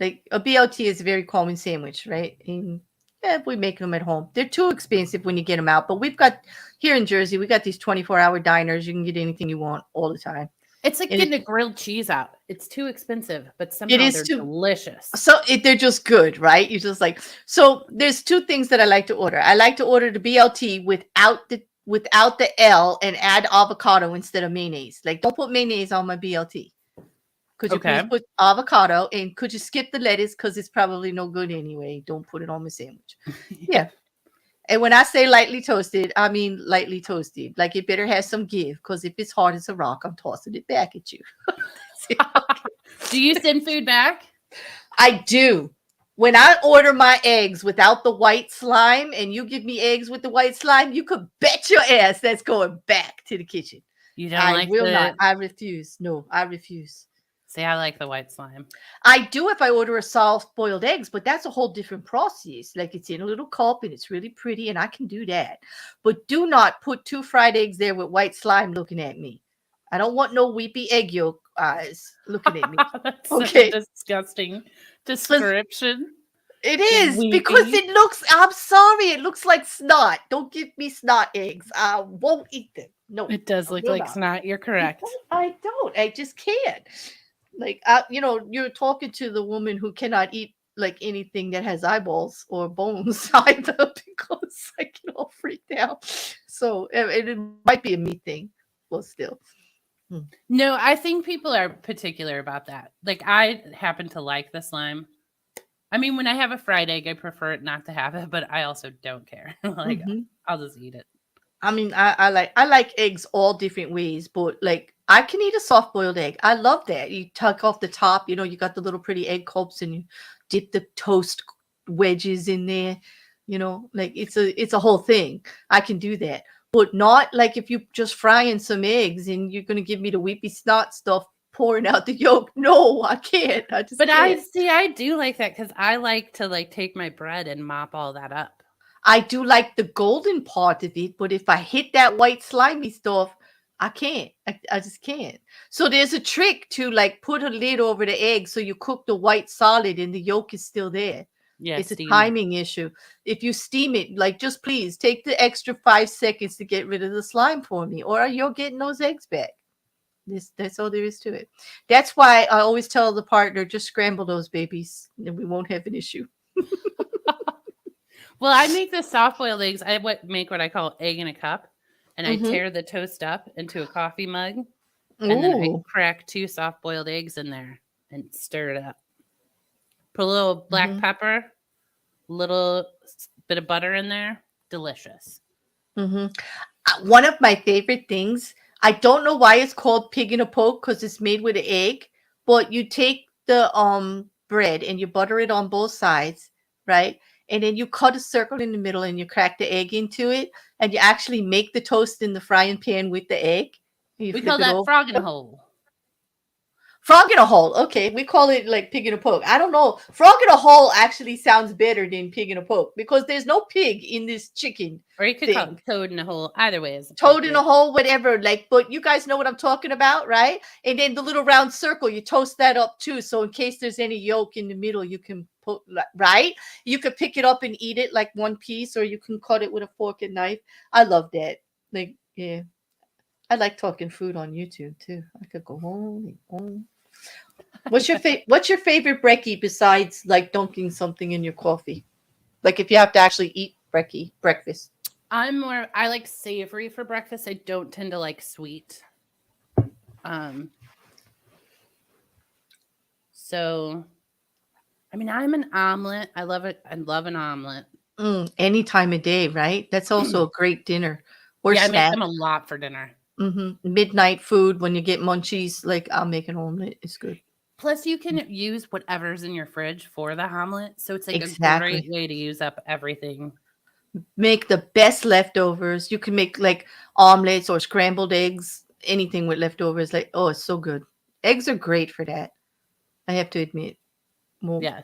Like a BLT is a very common sandwich, right? And yeah, we make them at home. They're too expensive when you get them out, but we've got here in Jersey, we got these 24-hour diners. You can get anything you want all the time. It's like And getting a grilled cheese out. It's too expensive, but it somehow is they're too. delicious. So they're just good, right? You just like, so there's two things that I like to order. I like to order the BLT without the L and add avocado instead of mayonnaise. Like, don't put mayonnaise on my BLT. Could you please put avocado, and could you skip the lettuce because it's probably no good anyway? Don't put it on my sandwich. Yeah. And when I say lightly toasted, I mean lightly toasted. Like, it better have some give, because if it's hard as a rock, I'm tossing it back at you. Do you send food back? I do. When I order my eggs without the white slime and you give me eggs with the white slime, you could bet your ass that's going back to the kitchen. You don't I like will not. I refuse. No, I refuse. See, I like the white slime. I do if I order a soft boiled eggs, but that's a whole different process. Like, it's in a little cup and it's really pretty, and I can do that. But do not put 2 fried eggs there with white slime looking at me. I don't want no weepy egg yolk eyes looking at me. That's Okay. such a disgusting description. It is Weepy. because it looks, I'm sorry, it looks like snot. Don't give me snot eggs. I won't eat them. No. It does look like snot. You're correct. I don't. I just can't. Like, you're talking to the woman who cannot eat like anything that has eyeballs or bones either, because I get all freaked out. So it might be a me thing, but still. No, I think people are particular about that. Like, I happen to like the slime. I mean, when I have a fried egg, I prefer it not to have it, but I also don't care. Like, I'll just eat it. I mean, I like eggs all different ways, but like, I can eat a soft boiled egg. I love that. You tuck off the top, you got the little pretty egg cups, and you dip the toast wedges in there. Like, it's a whole thing. I can do that, but not like if you just frying some eggs and you're gonna give me the weepy snot stuff pouring out the yolk. No, I can't. I just. But can't. I do like that, because I like to like take my bread and mop all that up. I do like the golden part of it, but if I hit that white slimy stuff, I can't. I just can't. So there's a trick to like put a lid over the egg so you cook the white solid and the yolk is still there. Yeah, it's a timing issue. If you steam it, like, just please take the extra 5 seconds to get rid of the slime for me, or you're getting those eggs back. That's all there is to it. That's why I always tell the partner, just scramble those babies and we won't have an issue. Well, I make the soft-boiled eggs. I make what I call egg in a cup, and I tear the toast up into a coffee mug, and then I crack 2 soft-boiled eggs in there and stir it up. Put a little black pepper, little bit of butter in there. Delicious. One of my favorite things, I don't know why it's called pig in a poke, because it's made with an egg, but you take the bread and you butter it on both sides, right? And then you cut a circle in the middle and you crack the egg into it, and you actually make the toast in the frying pan with the egg. We call that frog in a hole. Frog in a hole. Okay, we call it like pig in a poke. I don't know. Frog in a hole actually sounds better than pig in a poke, because there's no pig in this chicken. Or you could call it toad in a hole. Either way is toad in a hole, whatever. Like, but you guys know what I'm talking about, right? And then the little round circle, you toast that up too. So in case there's any yolk in the middle, you can put, right? You could pick it up and eat it like one piece, or you can cut it with a fork and knife. I love that. Like, yeah. I like talking food on YouTube too. I could go on and on. What's your favorite brekkie besides like dunking something in your coffee? Like, if you have to actually eat breakfast. I like savory for breakfast. I don't tend to like sweet. So, I mean, I'm an omelet. I love it. I love an omelet. Any time of day, right? That's also a great dinner. Or yeah, snack. I make them a lot for dinner. Midnight food when you get munchies. Like, I'll make an omelet. It's good. Plus, you can use whatever's in your fridge for the omelet. So it's like a great Exactly. way to use up everything. Make the best leftovers. You can make like omelets or scrambled eggs, anything with leftovers. Like, oh, it's so good. Eggs are great for that. I have to admit. Well, Yes.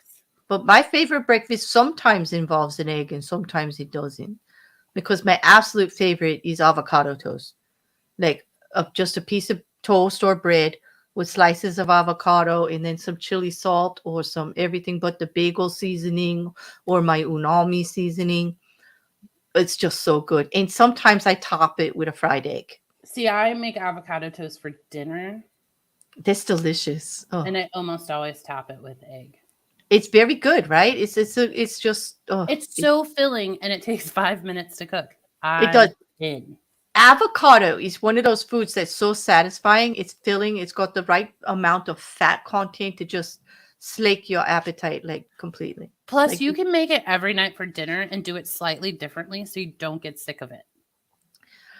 but my favorite breakfast sometimes involves an egg and sometimes it doesn't. Because my absolute favorite is avocado toast. Like just a piece of toast or bread with slices of avocado and then some chili salt or some everything but the bagel seasoning or my unami seasoning. It's just so good. And sometimes I top it with a fried egg. See, I make avocado toast for dinner, That's delicious. Oh, and I almost always top it with egg. it's very good, right? It's just It's so filling, and it takes 5 minutes to cook. it does. I'm in. Avocado is one of those foods that's so satisfying. It's filling. It's got the right amount of fat content to just slake your appetite like completely. Plus, Like, you can make it every night for dinner and do it slightly differently so you don't get sick of it.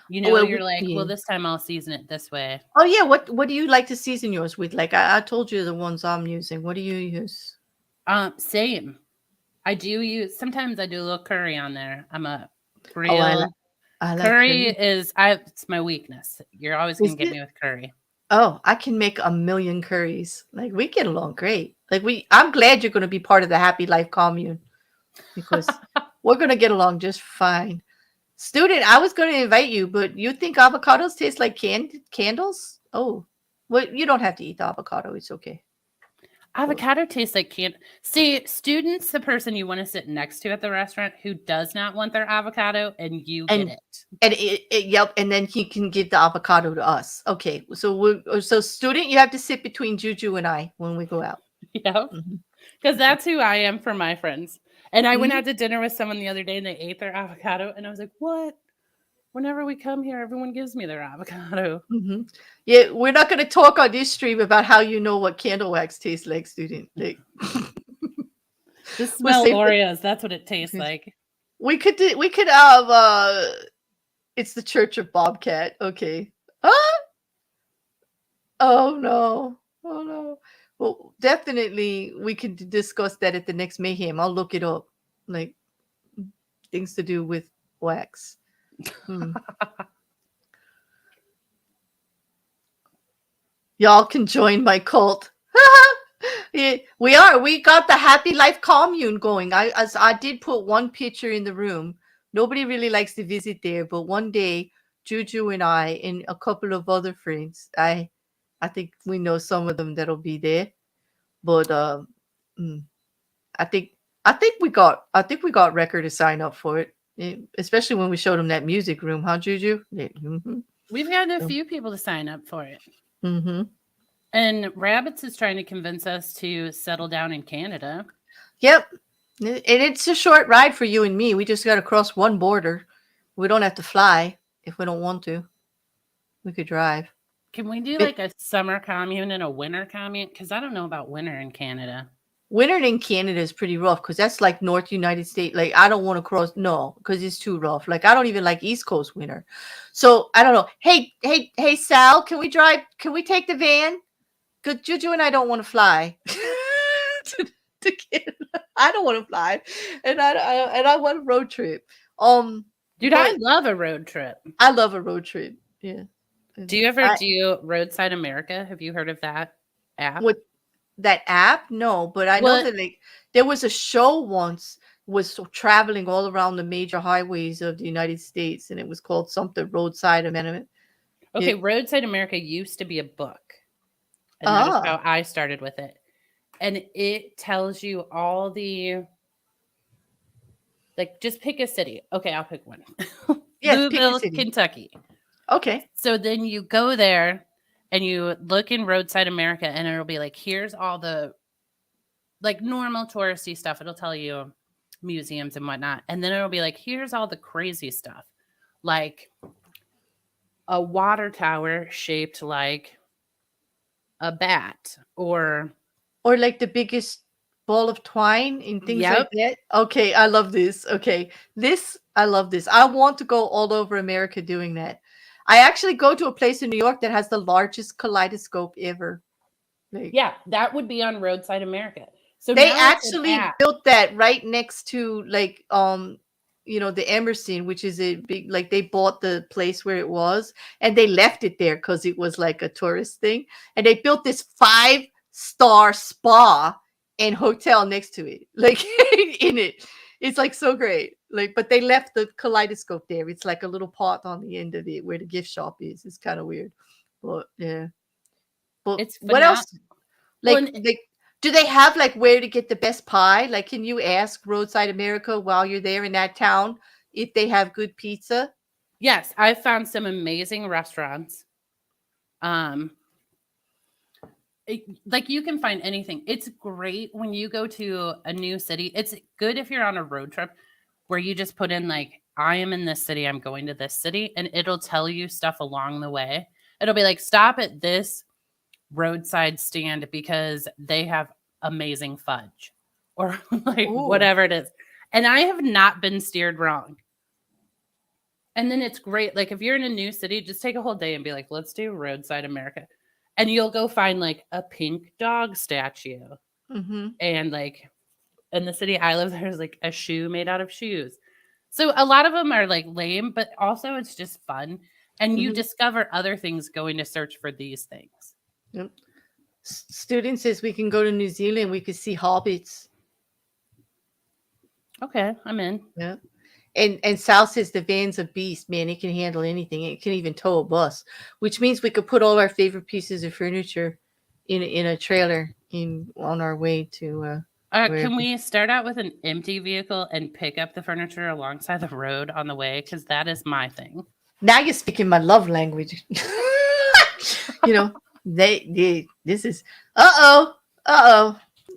You know, well, you're like, well, yeah. this time I'll season it this way. Oh yeah, what do you like to season yours with? Like I told you the ones I'm using. What do you use? Same. I do use, sometimes I do a little curry on there. I'm a Oh, real I like curry curry. it's my weakness. You're always Is gonna get it? me with curry. Oh, I can make a million curries. Like we get along great. I'm glad you're going to be part of the Happy Life commune because we're going to get along just fine. Student, I was going to invite you, but you think avocados taste like candles? Oh, well, you don't have to eat the avocado. It's okay. Avocado tastes like candy. See, student's the person you want to sit next to at the restaurant who does not want their avocado, and you get And it. yep, and then he can give the avocado to us. Okay, so student, you have to sit between Juju and I when we go out. Yep. Mhm. Because that's who I am for my friends. And I went Mhm. out to dinner with someone the other day and they ate their avocado. And I was like, what? Whenever we come here, everyone gives me their avocado. Mhm. Yeah, we're not going to talk on this stream about how you know what candle wax tastes like, student. Like, Just we'll smell save it. Oreos. That's what it tastes like. We could have it's the Church of Bobcat. Okay. Ah! Oh no. Oh no. Well, definitely we can discuss that at the next mayhem. I'll look it up. Like things to do with wax. Hmm. Y'all can join my cult. Yeah, we got the Happy Life commune going. I did put one picture in the room. Nobody really likes to visit there, but one day Juju and I and a couple of other friends, I think we know some of them that'll be there. But mm, I think I think we got Record to sign up for it. Especially when we showed them that music room, huh, Juju? Yeah. Mm-hmm. We've had a few people to sign up for it. Mm-hmm. And Rabbits is trying to convince us to settle down in Canada. Yep. And it's a short ride for you and me. We just got to cross one border. We don't have to fly if we don't want to. We could drive. Can we do It, like a summer commune and a winter commune? Because I don't know about winter in Canada. winter in Canada is pretty rough because that's like North United States. Like I don't want to cross. No, because it's too rough. Like I don't even like East Coast winter. So I don't know. Hey, Sal, can we drive? Can we take the van? Because Juju and I don't want to fly. to Canada. I don't want to fly, and I want a road trip. Dude, But I love a road trip. I love a road trip. Yeah. Do you ever do Roadside America? Have you heard of that app? With that app? No, but I know Well, that like there was a show once was traveling all around the major highways of the United States, and it was called something Roadside Amendment. okay, Yeah. Roadside America used to be a book. And that is Ah, how I started with it. And it tells you all the, like, just pick a city. Okay, I'll pick one. yes, pick a Louisville, city. Kentucky. Okay. So then you go there and you look in Roadside America and it'll be like, here's all the like normal touristy stuff. It'll tell you museums and whatnot. And then it'll be like, here's all the crazy stuff. Like a water tower shaped like a bat or Or like the biggest ball of twine and things like yep. that. Okay, I love this. Okay. I love this. I want to go all over America doing that. I actually go to a place in New York that has the largest kaleidoscope ever. Like, Yeah, that would be on Roadside America. So they now it's an actually app. built that right next to like the Emerson, which is a big, like, they bought the place where it was and they left it there because it was like a tourist thing. And they built this 5-star spa and hotel next to it. Like in it. It's like so great. Like, but they left the kaleidoscope there. It's like a little part on the end of it where the gift shop is. It's kind of weird. But yeah. But It's what else? phenomenal. Well, Like, do they have like where to get the best pie? Like, can you ask Roadside America while you're there in that town if they have good pizza? yes, I found some amazing restaurants. Like you can find anything. It's great when you go to a new city. It's good if you're on a road trip where you just put in like, I am in this city, I'm going to this city, and it'll tell you stuff along the way. It'll be like, stop at this roadside stand because they have amazing fudge or like Oh, whatever it is. And I have not been steered wrong. And then it's great. Like if you're in a new city, just take a whole day and be like, let's do Roadside America. And you'll go find like a pink dog statue. mm-hmm. And like in the city I live, there's like a shoe made out of shoes. So a lot of them are like lame, but also it's just fun. And you Mm-hmm. discover other things going to search for these things. Yep. Student says we can go to New Zealand. We could see hobbits. Okay, I'm in. Yeah. And Sal says the van's a beast, man. It can handle anything. It can even tow a bus, which means we could put all our favorite pieces of furniture in a trailer on our way to. Can we start out with an empty vehicle and pick up the furniture alongside the road on the way? Because that is my thing. Now you're speaking my love language. This is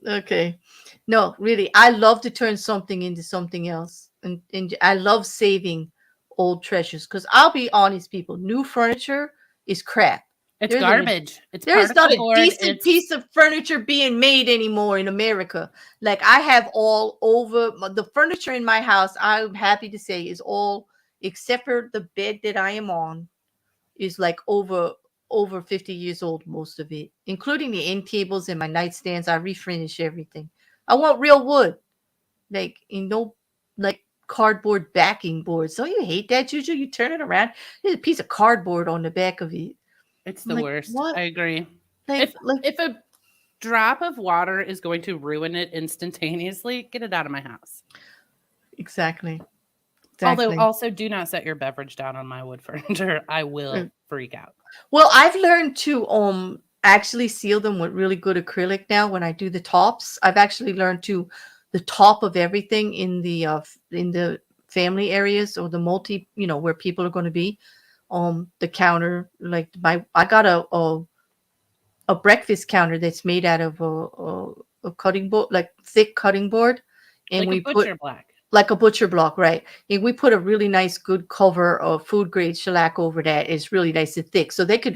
okay. No, really, I love to turn something into something else, and I love saving old treasures. Because I'll be honest, people, new furniture is crap. It's garbage. It's There is not particle a board. decent piece of furniture being made anymore in America. Like, I have all over the furniture in my house. I'm happy to say is all except for the bed that I am on is like over 50 years old, most of it, including the end tables and my nightstands. I refurnish everything. I want real wood, like, like cardboard backing boards. Don't you hate that, Juju? You turn it around, there's a piece of cardboard on the back of it. It's I'm the like, worst. what? I agree. Like, If a drop of water is going to ruin it instantaneously, get it out of my house. exactly. Although also do not set your beverage down on my wood furniture. I will freak out. Well, I've learned to actually seal them with really good acrylic now when I do the tops. I've actually learned to the top of everything in the family areas or the multi, where people are going to be, the counter, like I got a breakfast counter that's made out of a cutting board, like thick cutting board, and Like we a butcher block. like a butcher block, right? And we put a really nice, good cover of food grade shellac over that. It's really nice and thick, so they could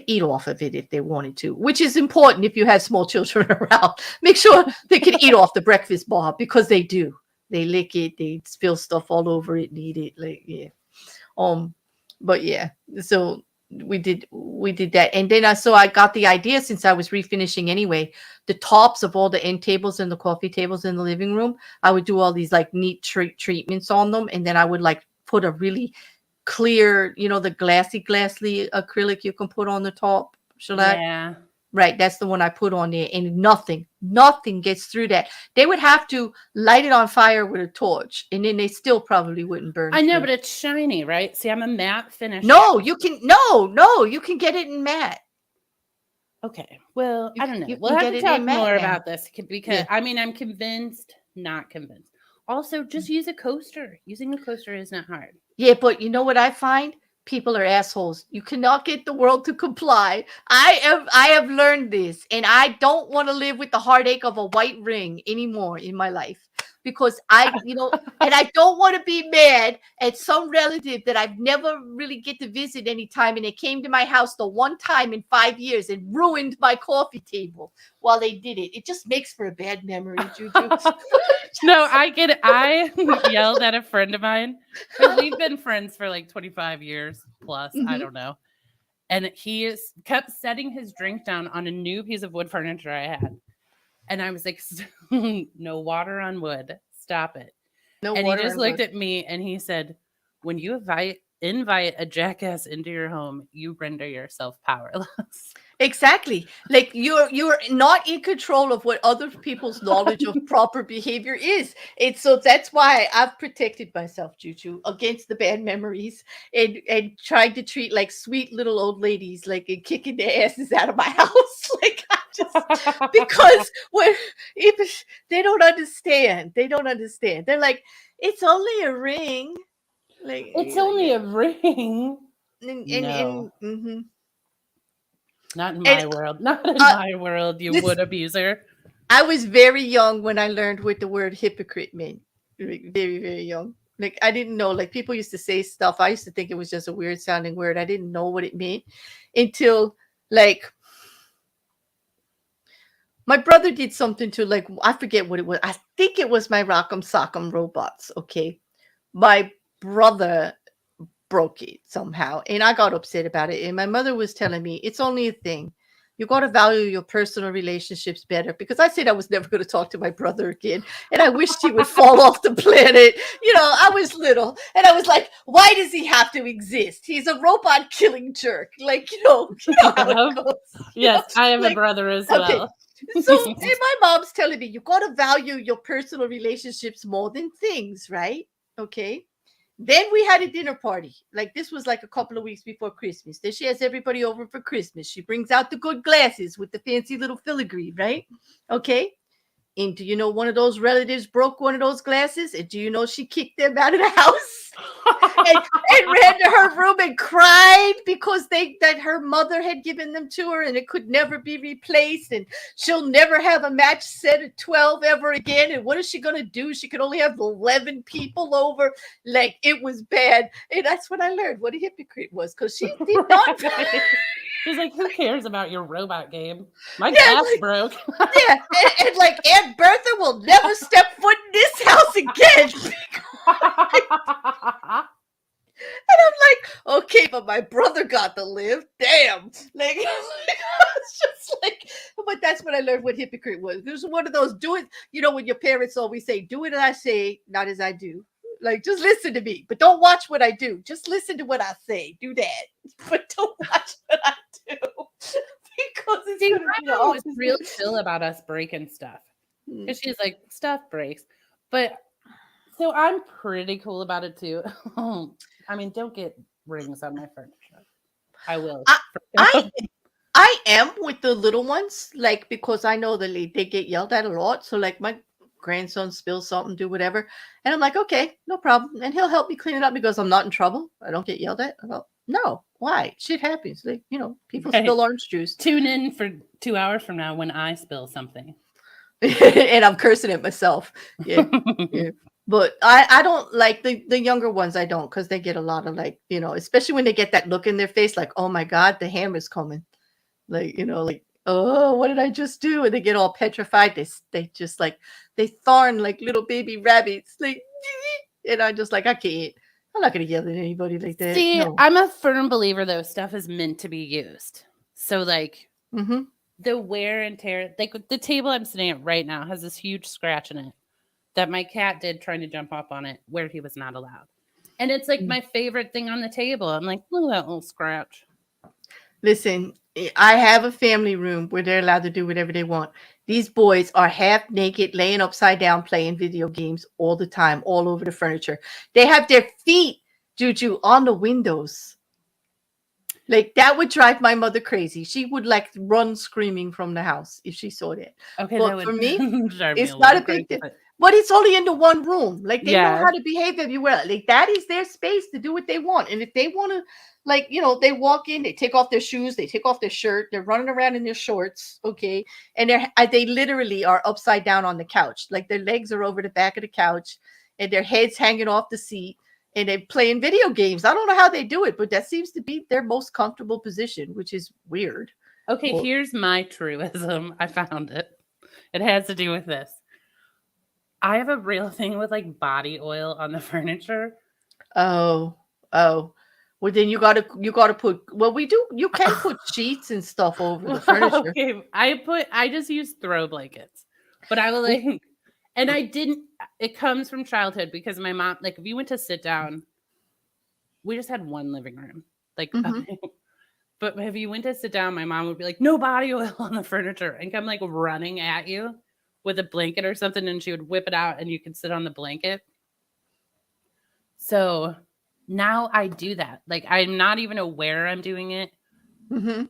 eat off of it if they wanted to, which is important if you have small children around. Make sure they can eat off the breakfast bar because they do. They lick it, they spill stuff all over it, and eat it. Like, yeah. But yeah, so we did that, and then I got the idea, since I was refinishing anyway, the tops of all the end tables and the coffee tables in the living room, I would do all these like neat treatments on them, and then I would like put a really clear, the glassy acrylic you can put on the top. Yeah. Right, that's the one I put on there, and nothing gets through that. They would have to light it on fire with a torch, and then they still probably wouldn't burn. I know, but it's shiny, right? See, I'm a matte finish. No, you can you can get it in matte. Okay, well, I don't know. You We'll have to talk more now about this because I'm convinced, not convinced. Also, just use a coaster. Using a coaster is not hard. Yeah, but you know what I find? People are assholes. You cannot get the world to comply. I have learned this, and I don't want to live with the heartache of a white ring anymore in my life, because and I don't want to be mad at some relative that I've never really get to visit anytime, and they came to my house the one time in 5 years and ruined my coffee table while they did it. It just makes for a bad memory, Juju. No, I get it. I yelled at a friend of mine because we've been friends for like 25 years plus. I don't know. And kept setting his drink down on a new piece of wood furniture I had. And I was like, no water on wood. Stop it. No And he water just on looked wood. at me and he said, when you invite a jackass into your home, you render yourself powerless. Exactly. Like you're not in control of what other people's knowledge of proper behavior is. It's so that's why I've protected myself, Juju, against the bad memories and trying to treat like sweet little old ladies, like and kicking their asses out of my house. Like I just because when even they don't understand. They don't understand. They're like, it's only a ring. Like, It's only a ring. No, mhm. not in And my world. Not in uh, my world, you this wood abuser. I was very young when I learned what the word hypocrite meant. Like, very, very young. Like I didn't know. Like people used to say stuff. I used to think it was just a weird sounding word. I didn't know what it meant until like my brother did something to like I forget what it was. I think it was my Rock'em Sock'em robots. Okay, my brother broke it somehow, and I got upset about it. And my mother was telling me it's only a thing. You got to value your personal relationships better because I said I was never going to talk to my brother again, and I wished he would fall off the planet. You know, I was little, and I was like, "Why does he have to exist? He's a robot killing jerk." Like, you know how it goes. You know, Yes, I have a like brother as okay. well. So, and my mom's telling me you got to value your personal relationships more than things, right? Okay. Then we had a dinner party. Like this was like a couple of weeks before Christmas. Then she has everybody over for Christmas. She brings out the good glasses with the fancy little filigree, right? Okay. And do you know one of those relatives broke one of those glasses? And do you know she kicked them out of the house? And ran to her room and cried because that her mother had given them to her and it could never be replaced and she'll never have a match set at 12 ever again. And what is she gonna do? She could only have 11 people over. Like it was bad. And that's when I learned what a hypocrite was because she did not. She's like, who cares about your robot game? My Yeah, glass like, broke. yeah. And like Aunt Bertha will never step foot in this house again. And I'm like, okay, but my brother got to live. Damn. Like, it's just like, but that's what I learned what hypocrite was. It was one of those do it, you know, when your parents always say, do it as I say, not as I do. Like, just listen to me, but don't watch what I do. Just listen to what I say. Do that, but don't watch what I do because it's See, going to be my the mom was opposite. real chill about us breaking stuff because she's like, stuff breaks. But so I'm pretty cool about it too. I mean, don't get rings on my furniture. I will. I I am with the little ones, like because I know that they get yelled at a lot. So like my grandson spills something, do whatever, and I'm like, okay, no problem, and he'll help me clean it up because I'm not in trouble. I don't get yelled at. I go, no, why? Shit happens. Like people Right. spill orange juice, Tune in for 2 hours from now when I spill something. and I'm cursing at myself. Yeah, yeah. But I don't like the younger ones. I don't because they get a lot of like especially when they get that look in their face, like oh my god, the hammer's coming. Like like oh what did I just do? And they get all petrified. They just like they thorn like little baby rabbits. Like and I just like I can't. I'm not gonna yell at anybody like that. See, No. I'm a firm believer though stuff is meant to be used. So like Mm-hmm. the wear and tear, like the table I'm sitting at right now has this huge scratch in it that my cat did trying to jump up on it where he was not allowed. And it's like my favorite thing on the table. I'm like, look at that little scratch. Listen, I have a family room where they're allowed to do whatever they want. These boys are half naked, laying upside down, playing video games all the time, all over the furniture. They have their feet, Juju, on the windows. Like that would drive my mother crazy. She would like run screaming from the house if she saw that. Okay, But that would for me, drive me it's a not little a big crazy. deal. But it's only in the one room. Like they know Yeah. how to behave everywhere. Like that is their space to do what they want. And if they want to, like they walk in, they take off their shoes, they take off their shirt, they're running around in their shorts, okay, and they literally are upside down on the couch. Like their legs are over the back of the couch, and their heads hanging off the seat and they're playing video games. I don't know how they do it, but that seems to be their most comfortable position, which is weird. Okay, Well, here's my truism. I found it. It has to do with this. I have a real thing with like body oil on the furniture. oh, oh. Well, then you gotta put. Well, we do. You can put sheets and stuff over the furniture. Okay, I just use throw blankets, but I will like, and I didn't. It comes from childhood because my mom, like, if you went to sit down, we just had one living room, like. Mhm. But if you went to sit down, my mom would be like, "No body oil on the furniture," and come like running at you with a blanket or something, and she would whip it out, and you could sit on the blanket. So now I do that. Like, I'm not even aware I'm doing it. Mhm.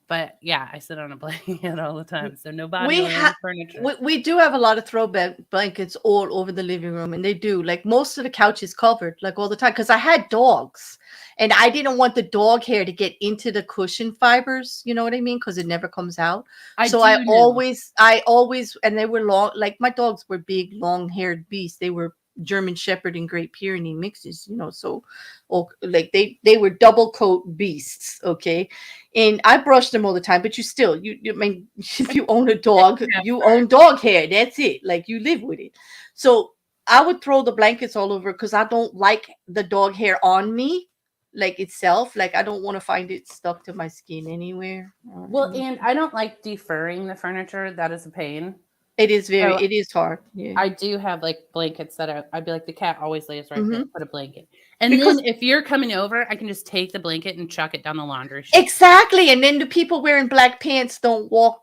But yeah, I sit on a blanket all the time. So no body We oil on have the furniture. we do have a lot of throw blankets all over the living room, and they do like most of the couch is covered like all the time because I had dogs, and I didn't want the dog hair to get into the cushion fibers. You know what I mean? Because it never comes out. I So do I know. always, and they were long. Like my dogs were big, long-haired beasts. They were German Shepherd and Great Pyrenees mixes. You know, so like they were double coat beasts. Okay. And I brush them all the time, but you I mean, if you own a dog, you own dog hair. That's it. Like you live with it. So I would throw the blankets all over because I don't like the dog hair on me, like itself. Like I don't want to find it stuck to my skin anywhere. Well, and I don't like deferring the furniture. That is a pain. It is So it is hard. Yeah. I do have like blankets that I'd be like, the cat always lays right there. Mhm. Put a blanket. And Because then if you're coming over, I can just take the blanket and chuck it down the laundry chute. exactly. And then the people wearing black pants don't walk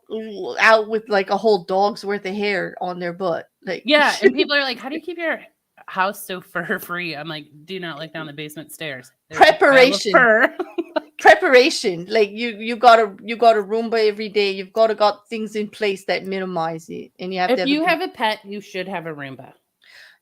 out with like a whole dog's worth of hair on their butt. Like Yeah. And people are like, how do you keep your house so fur free? I'm like, do not look down the basement stairs. There's a pile of preparation. fur. Preparation. Like you gotta Roomba every day. You've got things in place that minimize it. And you have to If have you have a pet, you should have a Roomba.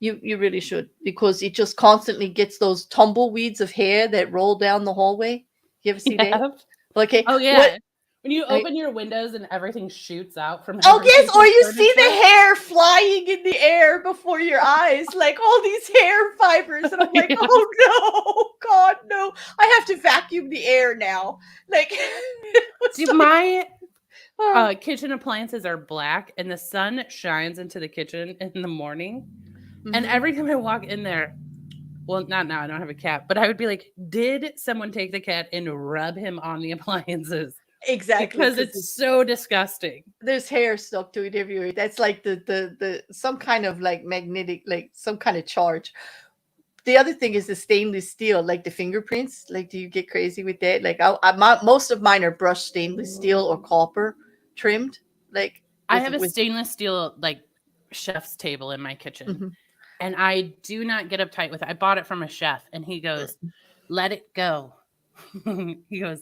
you really should, because it just constantly gets those tumbleweeds of hair that roll down the hallway. You ever see that? Yep. Okay. Oh yeah. What When you Right. open your windows and everything shoots out from Oh yes, or you everybody's see the furniture. hair flying in the air before your eyes, like all these hair fibers, and I'm like, Yeah. oh no, God, no! I have to vacuum the air now. Like, it's See, like, my oh. kitchen appliances are black, and the sun shines into the kitchen in the morning. And Mhm. every time I walk in there, well, not now, I don't have a cat, but I would be like, did someone take the cat and rub him on the appliances? Exactly, Because it's so disgusting. there's hair stuck to it everywhere. That's like the some kind of like magnetic, like some kind of charge. The other thing is the stainless steel, like the fingerprints. Like, do you get crazy with that? Like, most of mine are brushed stainless steel or copper trimmed. Like, I have a with stainless steel, like, chef's table in my kitchen, Mhm. and I do not get uptight with it. I bought it from a chef, and he goes, let it go. He goes,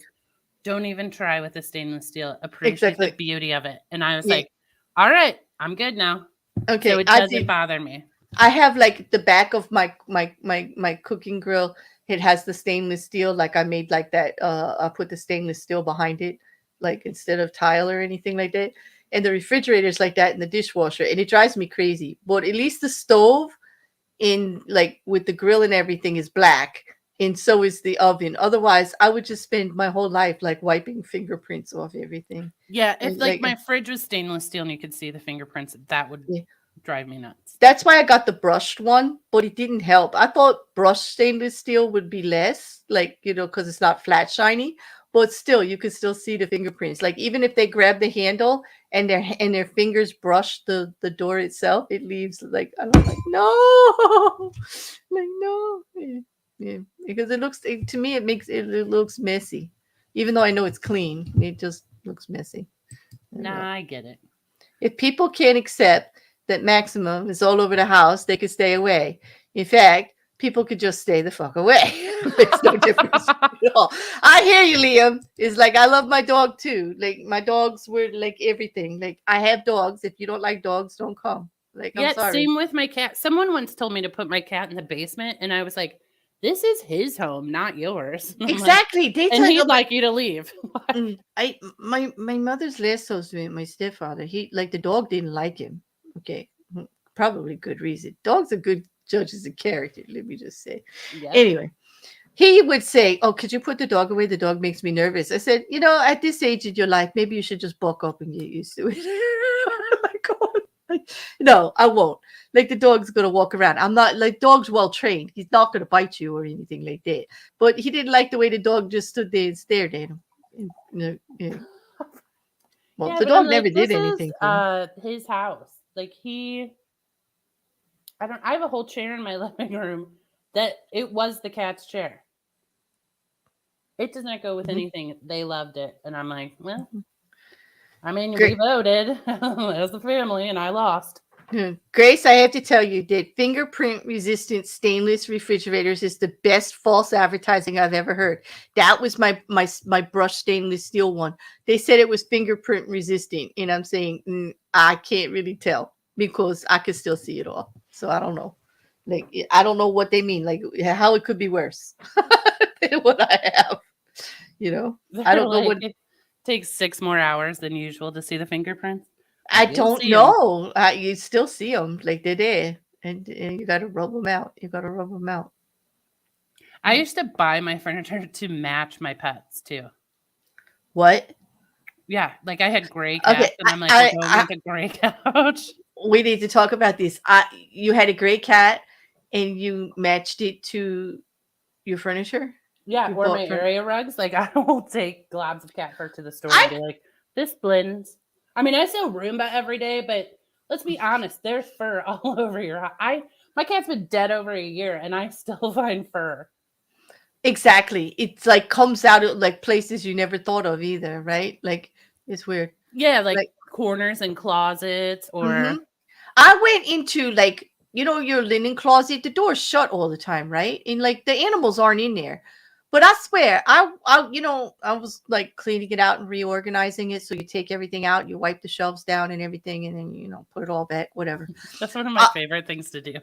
don't even try with the stainless steel. Appreciate the Exactly. beauty of it. And I was Yeah. like, all right, I'm good now. Okay. So it doesn't bother me. I have like the back of my cooking grill. It has the stainless steel. Like I made like that. I put the stainless steel behind it, like instead of tile or anything like that. And the refrigerator's like that in the dishwasher, and it drives me crazy. But at least the stove in like with the grill and everything is black, and so is the oven. Otherwise, I would just spend my whole life like wiping fingerprints off everything. Yeah, if And like my fridge was stainless steel and you could see the fingerprints, that would yeah. drive me nuts. That's why I got the brushed one, but it didn't help. I thought brushed stainless steel would be less, like, because it's not flat shiny, but still, you could still see the fingerprints. Like even if they grab the handle and their fingers brush the door itself, it leaves like I'm like no, like no, yeah, because to me it looks messy, even though I know it's clean. It just looks messy. Nah, I get it. If people can't accept that maximum is all over the house, they could stay away. In fact, people could just stay the fuck away. Makes no difference at all. I hear you, Liam. It's like I love my dog too. Like my dogs were like everything. Like I have dogs. If you don't like dogs, don't come. Like I'm Yeah, sorry. same with my cat. Someone once told me to put my cat in the basement, and I was like, this is his home, not yours. And I'm like, Exactly. They and talk he'd about like you to leave. my mother's last husband, my stepfather. He like the dog didn't like him. Okay, probably good reason. Dogs are good judges of character. Let me just say. Yep. Anyway, he would say, "Oh, could you put the dog away? The dog makes me nervous." I said, at this age in your life, maybe you should just buck up and get used to it. Oh my God. No, I won't. Like the dog's gonna walk around. I'm not like dog's well trained. He's not gonna bite you or anything like that. But he didn't like the way the dog just stood there and stared at him. Yeah. Well, Yeah, the but I'm dog like, never did this is anything to him. his house. Like I have a whole chair in my living room that it was the cat's chair. It does not go with Mhm. anything. They loved it. And I'm like, well, I mean, we Great. voted as a family and I lost. Grace, I have to tell you that fingerprint resistant stainless refrigerators is the best false advertising I've ever heard. That was my brushed stainless steel one. They said it was fingerprint resistant, and I'm saying I can't really tell because I can still see it all. So I don't know. Like I don't know what they mean. Like how it could be worse than what I have. I don't know Like, what. it takes 6 more hours than usual to see the fingerprints. I You'll don't see 'em. know. You still see them like they're there, and you got to rub them out. You got to rub them out. I used to buy my furniture to match my pets too. What? Yeah, like I had gray cats, Okay, and I'm like, we're going with a gray couch. we need to talk about this. You had a gray cat, and you matched it to your furniture. Yeah, You or bought my area rugs. Like I will take globs of cat fur to the store and be like, this blends. I mean, I sell Roomba every day, but let's be honest, there's fur all over your house. My cat's been dead over a year, and I still find fur. Exactly. It's like comes out of like places you never thought of either, right? Like it's weird. Yeah, like corners and closets, or Mhm. I went into like your linen closet. The door's shut all the time, right? And like the animals aren't in there. But I swear, I was like cleaning it out and reorganizing it. So you take everything out, you wipe the shelves down and everything, and then put it all back, whatever. that's one of my favorite things to do.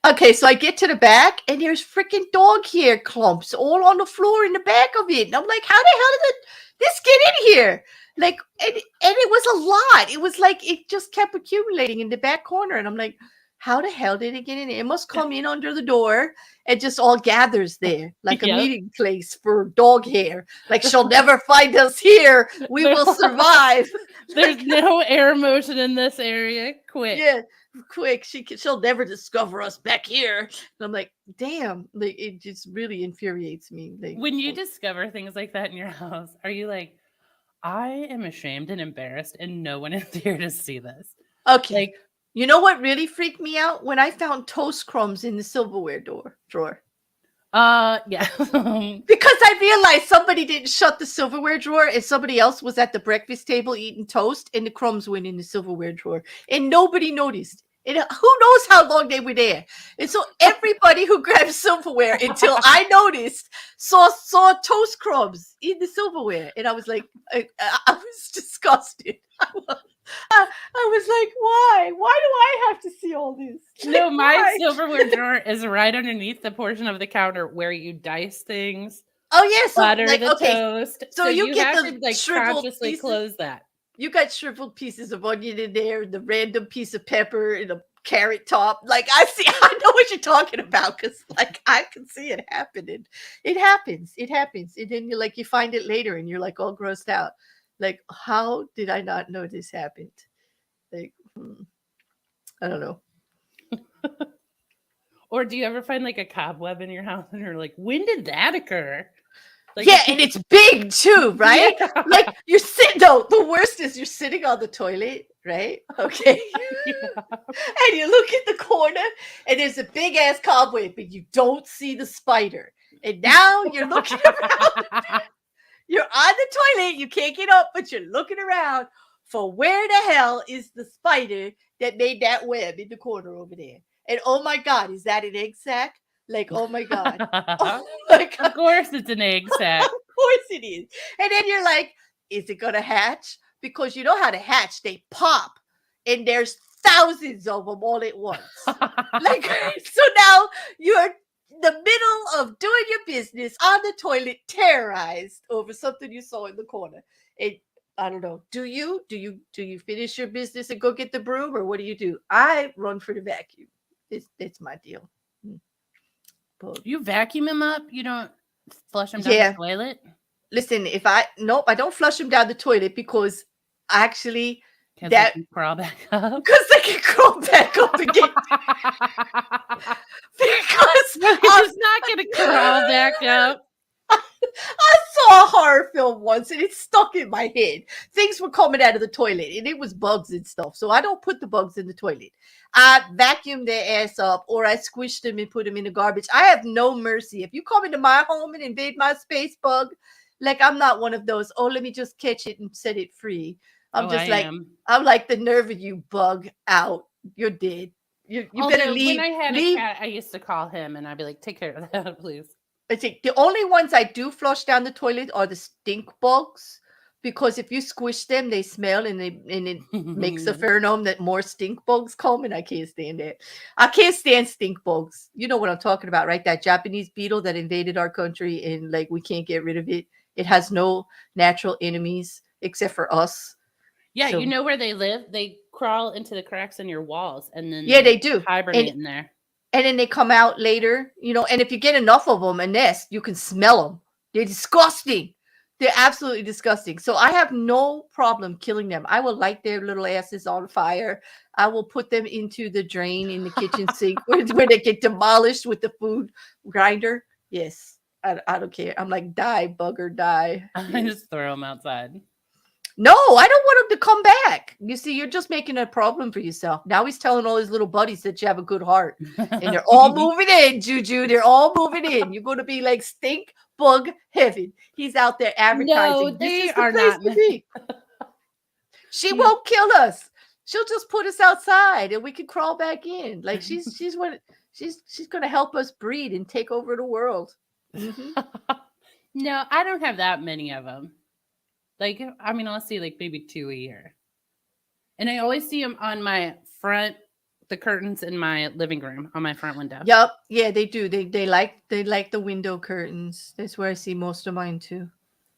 Okay, so I get to the back, and there's freaking dog hair clumps all on the floor in the back of it. And I'm like, how the hell did this get in here? Like, and it was a lot. It was like it just kept accumulating in the back corner. And I'm like, how the hell did it get in there? It must come in under the door and just all gathers there like a Yep. meeting place for dog hair. Like, she'll never find us here. We will survive. There's no air motion in this area. Quick. Yeah. Quick, she'll never discover us back here. And I'm like, damn, like it just really infuriates me. Like, when you discover things like that in your house, are you like, I am ashamed and embarrassed, and no one is here to see this? Okay, Like, you know what really freaked me out? When I found toast crumbs in the silverware drawer. yeah. Because I realized somebody didn't shut the silverware drawer, and somebody else was at the breakfast table eating toast, and the crumbs went in the silverware drawer, and nobody noticed. And who knows how long they were there? And so everybody who grabbed silverware until I noticed saw toast crumbs in the silverware, and I was like, I was disgusted. I was like, why? Why do I have to see all this? No, Like, my why? silverware drawer is right underneath the portion of the counter where you dice things. Oh yeah, so butter like, the okay, toast. so you get have the to like shriveled consciously pieces. close that. You got shriveled pieces of onion in there, the random piece of pepper and a carrot top. Like I know what you're talking about because like I can see it happening. It happens. And then you find it later and you're like all grossed out. Like, how did I not know this happened? Like, I don't know. Or do you ever find like a cobweb in your house and you're like, when did that occur? Like, yeah, and it's big too, right? Yeah. Like you're sitting. No, the worst is you're sitting on the toilet, right? Okay, Yeah. and you look at the corner, and there's a big ass cobweb, but you don't see the spider. And now you're looking around. You're on the toilet. You can't get up, but you're looking around for where the hell is the spider that made that web in the corner over there. And oh my God, is that an egg sac? Like, oh my God. Oh my God. Of course it's an egg sac. Of course it is. And then you're like, is it going to hatch? Because you know how to hatch. They pop. And there's thousands of them all at once. Like, so now you're in the middle of doing your business on the toilet, terrorized over something you saw in the corner. And I don't know. Do you finish your business and go get the broom, or what do you do? I run for the vacuum. It's my deal. But You vacuum them up? You don't flush them down the toilet? Listen, I don't flush them down the toilet because actually Because they That can crawl back up. because they can crawl back up again. Because It's not going to crawl back up. I saw a horror film once and it stuck in my head. Things were coming out of the toilet and it was bugs and stuff. So I don't put the bugs in the toilet. I vacuum their ass up or I squish them and put them in the garbage. I have no mercy. If you come into my home and invade my space, bug, like I'm not one of those, oh, let me just catch it and set it free. I'm I'm like the nerve of you, bug, out. You're dead. You better leave. When I had a cat, I used to call him and I'd be like, take care of that, please. I think the only ones I do flush down the toilet are the stink bugs, because if you squish them, they smell and it makes a pheromone that more stink bugs come, and I can't stand it. I can't stand stink bugs. You know what I'm talking about, right? That Japanese beetle that invaded our country and like we can't get rid of it. It has no natural enemies except for us. Yeah, So, you know where they live? They crawl into the cracks in your walls and then yeah, they do. hibernate in there. And then they come out later, and if you get enough of them, a nest, you can smell them. They're disgusting. They're absolutely disgusting. So I have no problem killing them. I will light their little asses on fire. I will put them into the drain in the kitchen sink where they get demolished with the food grinder. Yes, I don't care. I'm like, die, bugger, die. I just throw them outside. No, I don't want him to come back. You see, you're just making a problem for yourself. Now he's telling all his little buddies that you have a good heart. And they're all moving in, Juju. They're all moving in. You're going to be like stink bug heaven. He's out there advertising. No, they are not. She won't kill us. She'll just put us outside and we can crawl back in. Like she's going to help us breed and take over the world. Mm-hmm. No, I don't have that many of them. Like, I mean, I'll see like maybe 2 a year. And I always see them on my the curtains in my living room on my front window. Yep. Yeah, they do. They like the window curtains. That's where I see most of mine too.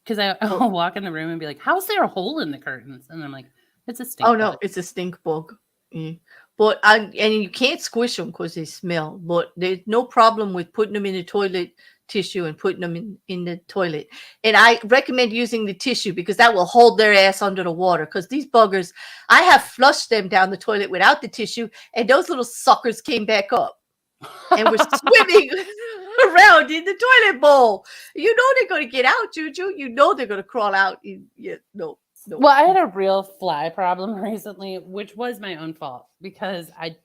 Because I'll walk in the room and be like, how's there a hole in the curtains? And I'm like, it's a stink bug. No, it's a stink bug. Yeah. But and you can't squish them because they smell. But there's no problem with putting them in the toilet tissue and putting them in the toilet. And I recommend using the tissue because that will hold their ass under the water. Because these buggers, I have flushed them down the toilet without the tissue, and those little suckers came back up and were swimming around in the toilet bowl. You know they're going to get out, Juju. You know they're going to crawl out. No. Well, I had a real fly problem recently, which was my own fault because I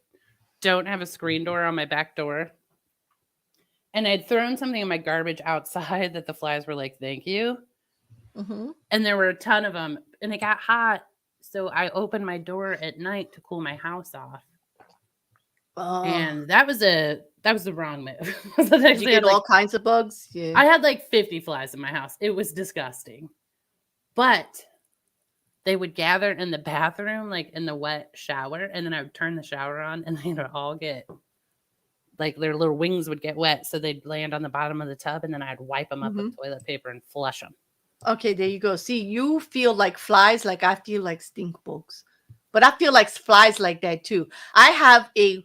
don't have a screen door on my back door. And I'd thrown something in my garbage outside that the flies were like, thank you. Mm-hmm. And there were a ton of them. And it got hot. So I opened my door at night to cool my house off. Oh. And that was the wrong move. Did you get all kinds of bugs? Yeah. I had like 50 flies in my house. It was disgusting. But they would gather in the bathroom, like in the wet shower. And then I would turn the shower on and they would all get... like their little wings would get wet, so they'd land on the bottom of the tub, and then I'd wipe them up with toilet paper and flush them. Okay, there you go. See, you feel like flies, like I feel like stink bugs. But I feel like flies like that too. I have a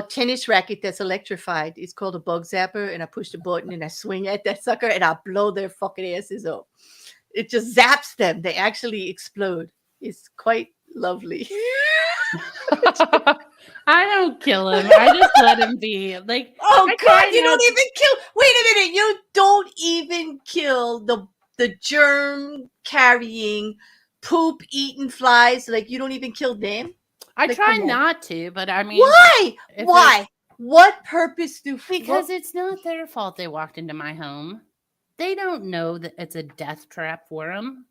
tennis racket that's electrified. It's called a bug zapper, and I push the button and I swing at that sucker and I blow their fucking asses up. It just zaps them. They actually explode. It's quite lovely. I don't kill him. I just let him be. Like, oh God, you don't even kill. Wait a minute, you don't even kill the germ carrying, poop eating flies. Like you don't even kill them. I try not to, but I mean, why? Why? What purpose do? Because it's not their fault they walked into my home. They don't know that it's a death trap for them.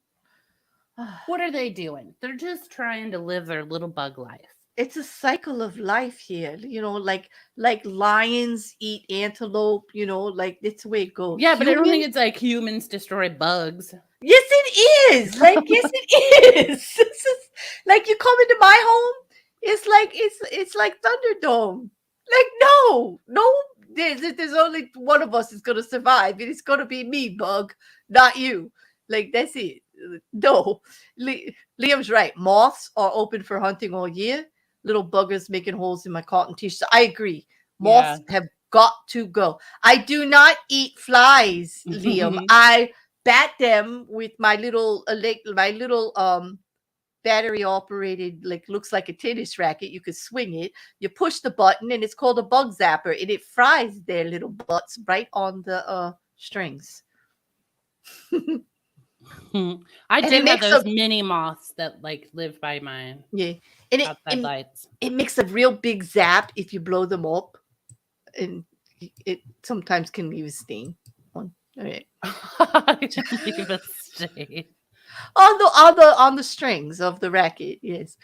What are they doing? They're just trying to live their little bug life. It's a cycle of life here, like lions eat antelope, like it's the way it goes. Yeah, but I don't think it's like humans destroy bugs. Yes, it is. Like, yes, it is. Like you come into my home, it's like Thunderdome. Like, no, there's only one of us is gonna survive, and it's gonna be me, bug, not you. Like that's it. No, Liam's right. Moths are open for hunting all year. Little buggers making holes in my cotton t-shirt. I agree. Moths have got to go. I do not eat flies, Liam. I bat them with my little battery operated, like looks like a tennis racket. You could swing it. You push the button, and it's called a bug zapper, and it fries their little butts right on the strings. I And do it have makes those a mini moths that like live by my yeah, and outside lights. it makes a real big zap if you blow them up, and it sometimes can leave a stain. All right. Leave a stain. On the strings of the racket. Yes.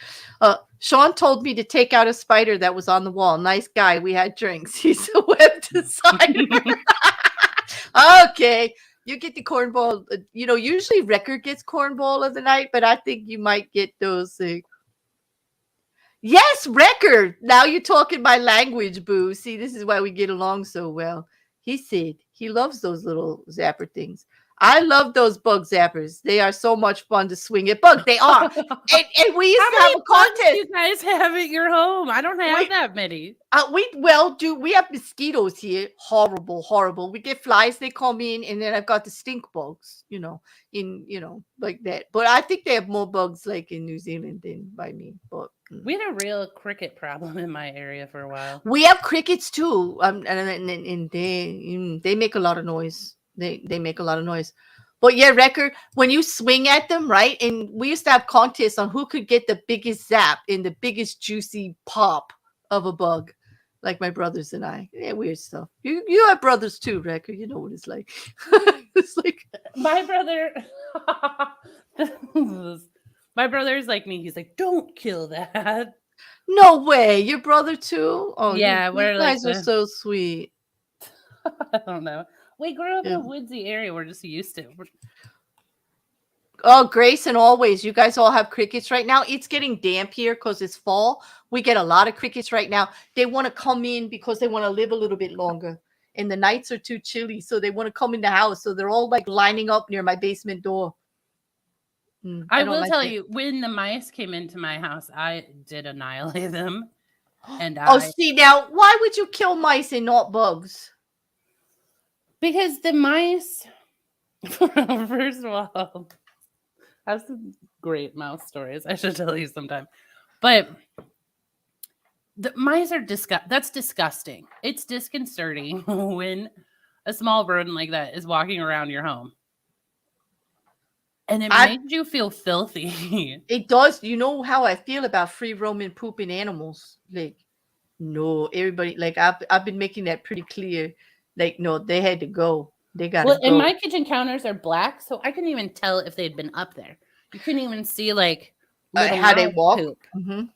Sean told me to take out a spider that was on the wall. Nice guy. We had drinks. He's a web designer. Okay. You get the cornball. Usually Record gets cornball of the night, but I think you might get those. Yes, Record. Now you're talking my language, boo. See, this is why we get along so well. He said he loves those little zapper things. I love those bug zappers. They are so much fun to swing at bugs. They are. And we used How to have many a bugs contest. do you guys have at your home? I don't have that many. We have mosquitoes here. Horrible, horrible. We get flies, they come in, and then I've got the stink bugs, like that. But I think they have more bugs like in New Zealand than by me. But we had a real cricket problem in my area for a while. we have crickets too. And they make a lot of noise. They make a lot of noise. But yeah, Record, when you swing at them, right? And we used to have contests on who could get the biggest zap and the biggest juicy pop of a bug, like my brothers and I. Yeah, weird stuff. You have brothers too, Record. You know what it's like. It's like my brother. My brother's like me. He's like, don't kill that. No way. Your brother too? Oh yeah, you we're guys like are so sweet. I don't know. We grew up in a woodsy area. We're just used to. Oh, Grace and Always, you guys all have crickets right now. It's getting damp here because it's fall. We get a lot of crickets right now. They want to come in because they want to live a little bit longer. And the nights are too chilly, so they want to come in the house. So they're all like lining up near my basement door. I will tell you, when the mice came into my house, I did annihilate them. And see now, why would you kill mice and not bugs? Because the mice, first of all, I have some great mouse stories. I should tell you sometime. But the mice are that's disgusting. It's disconcerting when a small rodent like that is walking around your home. And it makes you feel filthy. It does. You know how I feel about free roaming pooping animals. Like, no, everybody, like I've been making that pretty clear. Like, no, they had to go. They got to go. And my kitchen counters are black, so I couldn't even tell if they'd been up there. You couldn't even see like how they walk. Mm-hmm.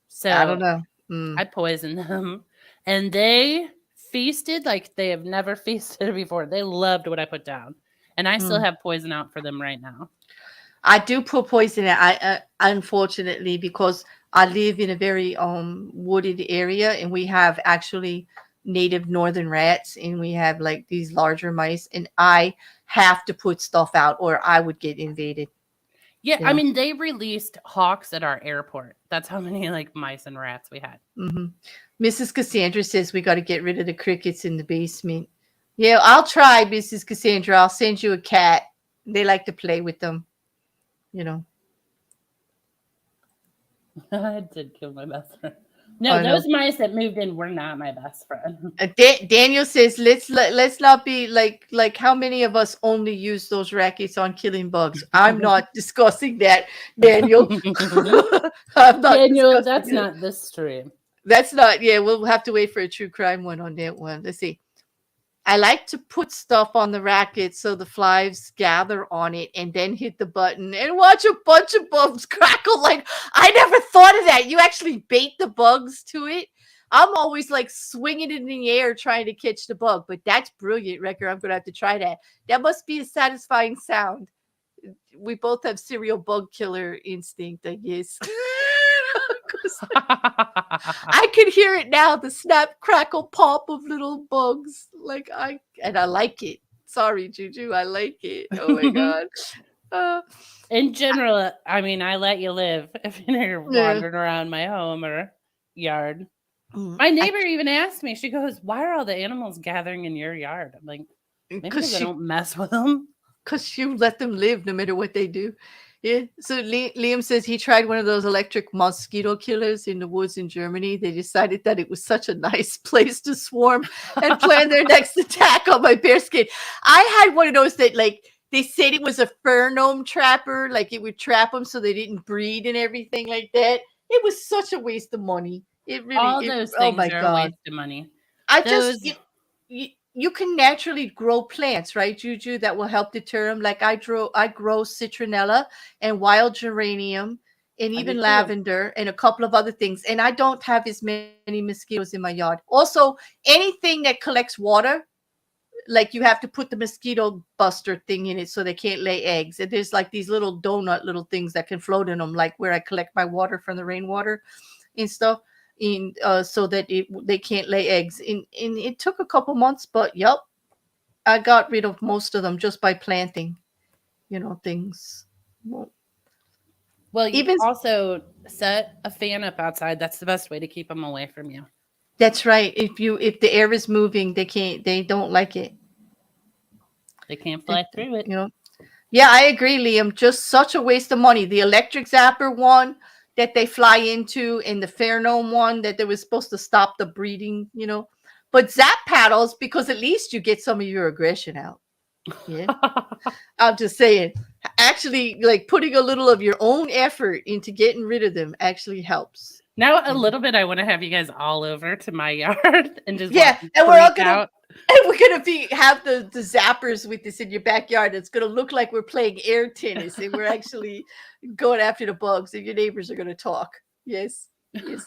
So I don't know. I poisoned them, and they feasted like they have never feasted before. They loved what I put down, and I still have poison out for them right now. I do put poison in. I unfortunately, because I live in a very wooded area, and we have actually native northern rats, and we have like these larger mice, and I have to put stuff out or I would get invaded. Yeah, I mean, they released hawks at our airport. That's how many like mice and rats we had. Mrs. Cassandra says we got to get rid of the crickets in the basement. Yeah, I'll try, Mrs. Cassandra. I'll send you a cat. They like to play with them. I did kill my best friend. No, those mice that moved in were not my best friend. Daniel says, let's not be like how many of us only use those rackets on killing bugs. I'm not discussing that, Daniel. I'm not Daniel, that's not this stream. That's not. Yeah, we'll have to wait for a true crime one on that one. Let's see. I like to put stuff on the racket so the flies gather on it and then hit the button and watch a bunch of bugs crackle. Like, I never thought of that. You actually bait the bugs to it. I'm always like swinging it in the air trying to catch the bug, but that's brilliant, Wrecker. I'm going to have to try that. That must be a satisfying sound. We both have serial bug killer instinct, I guess. I can hear it now, the snap, crackle, pop of little bugs. I like it. Sorry, Juju, I like it. Oh my god. In general, I mean, I let you live if you're wandering around my home or yard. My neighbor even asked me, she goes, why are all the animals gathering in your yard? I'm like, maybe because I don't mess with them. Because you let them live no matter what they do. Yeah. So Liam says he tried one of those electric mosquito killers in the woods in Germany. They decided that it was such a nice place to swarm and plan their next attack on my bearskin. I had one of those that, like, they said it was a fur gnome trapper, like it would trap them so they didn't breed and everything like that. It was such a waste of money. It really, All those oh things my are a God. waste of money. I Those, just, you can naturally grow plants, right, Juju, that will help deter them. Like I grow citronella and wild geranium and I do even too. lavender and a couple of other things. And I don't have as many mosquitoes in my yard. Also, anything that collects water, like you have to put the mosquito buster thing in it so they can't lay eggs. And there's like these little donut little things that can float in them, like where I collect my water from the rainwater and stuff, in so that they can't lay eggs. And it took a couple months, but yep, I got rid of most of them just by planting, things. Well, well, you even also set a fan up outside. That's the best way to keep them away from you. that's right. If the air is moving, they don't like it. They can't fly through it. You know. Yeah, I agree, Liam. Just such a waste of money. The electric zapper one that they fly into, and the fair gnome one that they were supposed to stop the breeding. But zap paddles, because at least you get some of your aggression out. Yeah. I'm just saying. Actually, like putting a little of your own effort into getting rid of them actually helps. Now, a little bit, I want to have you guys all over to my yard and just Yeah, watch and we're all freak out. have the zappers with this in your backyard. It's gonna look like we're playing air tennis and we're actually going after the bugs, and your neighbors are gonna talk. Yes. Yes.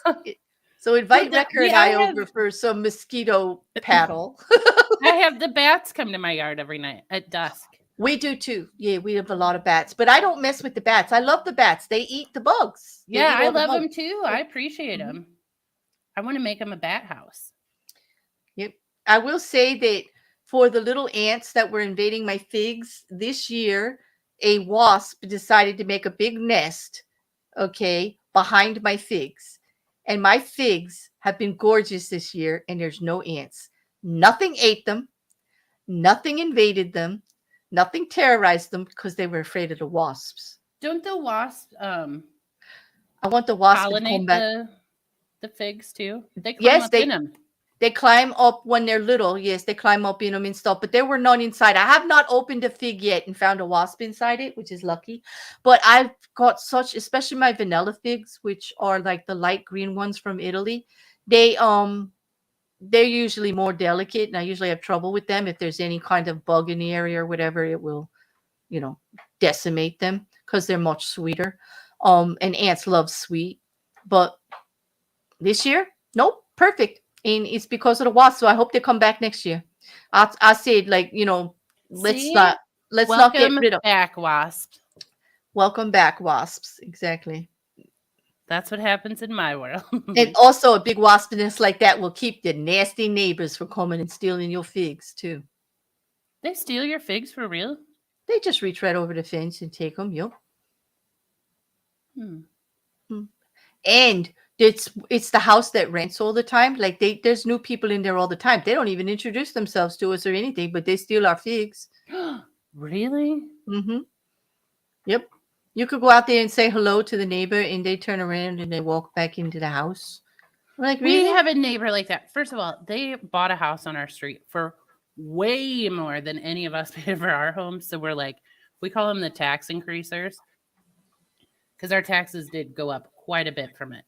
So invite Wrecker and I over for some mosquito paddle. I have the bats come to my yard every night at dusk. We do too. Yeah, we have a lot of bats, but I don't mess with the bats. I love the bats. They eat the bugs. They Yeah, eat I all the love them bugs. too. I appreciate them. I want to make them a bat house. Yep. I will say that for the little ants that were invading my figs this year, a wasp decided to make a big nest, okay, behind my figs. And my figs have been gorgeous this year, and there's no ants. Nothing ate them, nothing invaded them, nothing terrorized them because they were afraid of the wasps. Don't the wasps I want the wasp to come pollinate back. the figs too? They climb Yes, up in them. they climb up when they're little. Yes, they climb up in them and stuff, but there were none inside. I have not opened a fig yet and found a wasp inside it, which is lucky. But I've got especially my vanilla figs, which are like the light green ones from Italy. They're usually more delicate, and I usually have trouble with them. If there's any kind of bug in the area or whatever, it will, decimate them because they're much sweeter. And ants love sweet, but this year, nope, perfect. And it's because of the wasps. So I hope they come back next year. I said, like, let's See? not get Welcome rid of. back, wasps. Welcome back, wasps. Exactly. That's what happens in my world. And also, a big wasp nest like that will keep the nasty neighbors from coming and stealing your figs too. They steal your figs for real? They just reach right over the fence and take them. Yep. And it's the house that rents all the time. Like there's new people in there all the time. They don't even introduce themselves to us or anything, but they steal our figs. Really? Mm-hmm. Yep. You could go out there and say hello to the neighbor, and they turn around and they walk back into the house. I'm like, really? We have a neighbor like that. First of all, they bought a house on our street for way more than any of us paid for our home. So we're like, we call them the tax increasers because our taxes did go up quite a bit from it.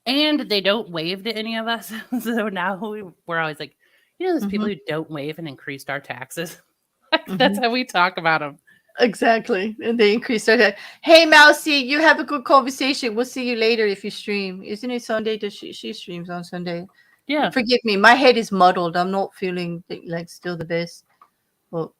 And they don't waive to any of us. So now we're always like, those people who don't waive and increased our taxes. That's how we talk about them. Exactly. And they increase their head. Hey, Mousy, you have a good conversation. We'll see you later if you stream. Isn't it Sunday? Does she streams on Sunday? Yeah. Forgive me. My head is muddled. I'm not feeling like still the best. Well,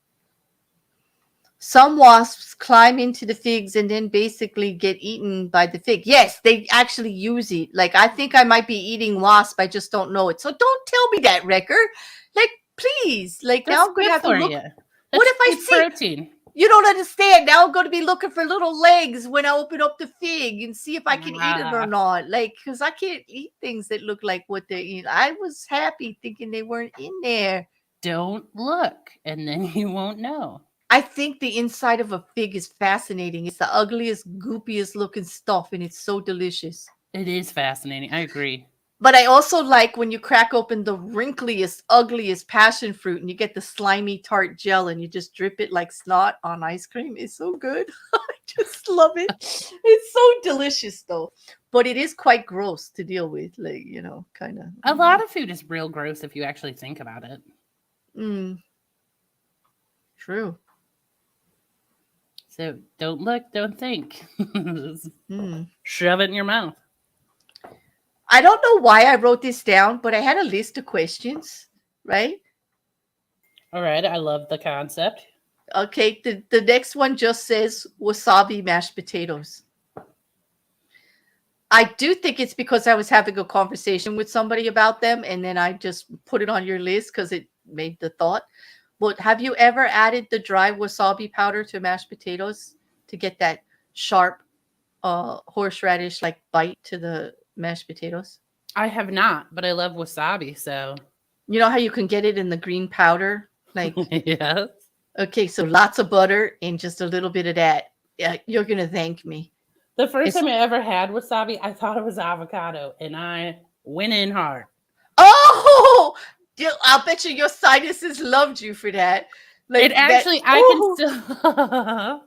some wasps climb into the figs and then basically get eaten by the fig. Yes, they actually use it. Like, I think I might be eating wasp. I just don't know it. So don't tell me that, Wrecker. Like, please. Like, That's now I'm going to have to look. What if I see protein? You don't understand. Now I'm going to be looking for little legs when I open up the fig and see if I can eat it or not. Like, because I can't eat things that look like what they eat. I was happy thinking they weren't in there. Don't look, and then you won't know. I think the inside of a fig is fascinating. It's the ugliest, goopiest looking stuff, and it's so delicious. It is fascinating. I agree. But I also like when you crack open the wrinkliest, ugliest passion fruit and you get the slimy tart gel and you just drip it like snot on ice cream. It's so good. I just love it. It's so delicious though. But it is quite gross to deal with, like, kind of. A lot of food is real gross if you actually think about it. True. So don't look, don't think. Shove it in your mouth. I don't know why I wrote this down, but I had a list of questions, right? All right, I love the concept. Okay, the next one just says wasabi mashed potatoes. I do think it's because I was having a conversation with somebody about them, and then I just put it on your list because it made the thought. But have you ever added the dry wasabi powder to mashed potatoes to get that sharp horseradish like bite to the mashed potatoes? I have not, but I love wasabi, so. You know how you can get it in the green powder? Like, yes. Okay, so lots of butter and just a little bit of that. Yeah, you're going to thank me. The first time I ever had wasabi, I thought it was avocado, and I went in hard. Oh, I'll bet you your sinuses loved you for that. Like it actually, I can still.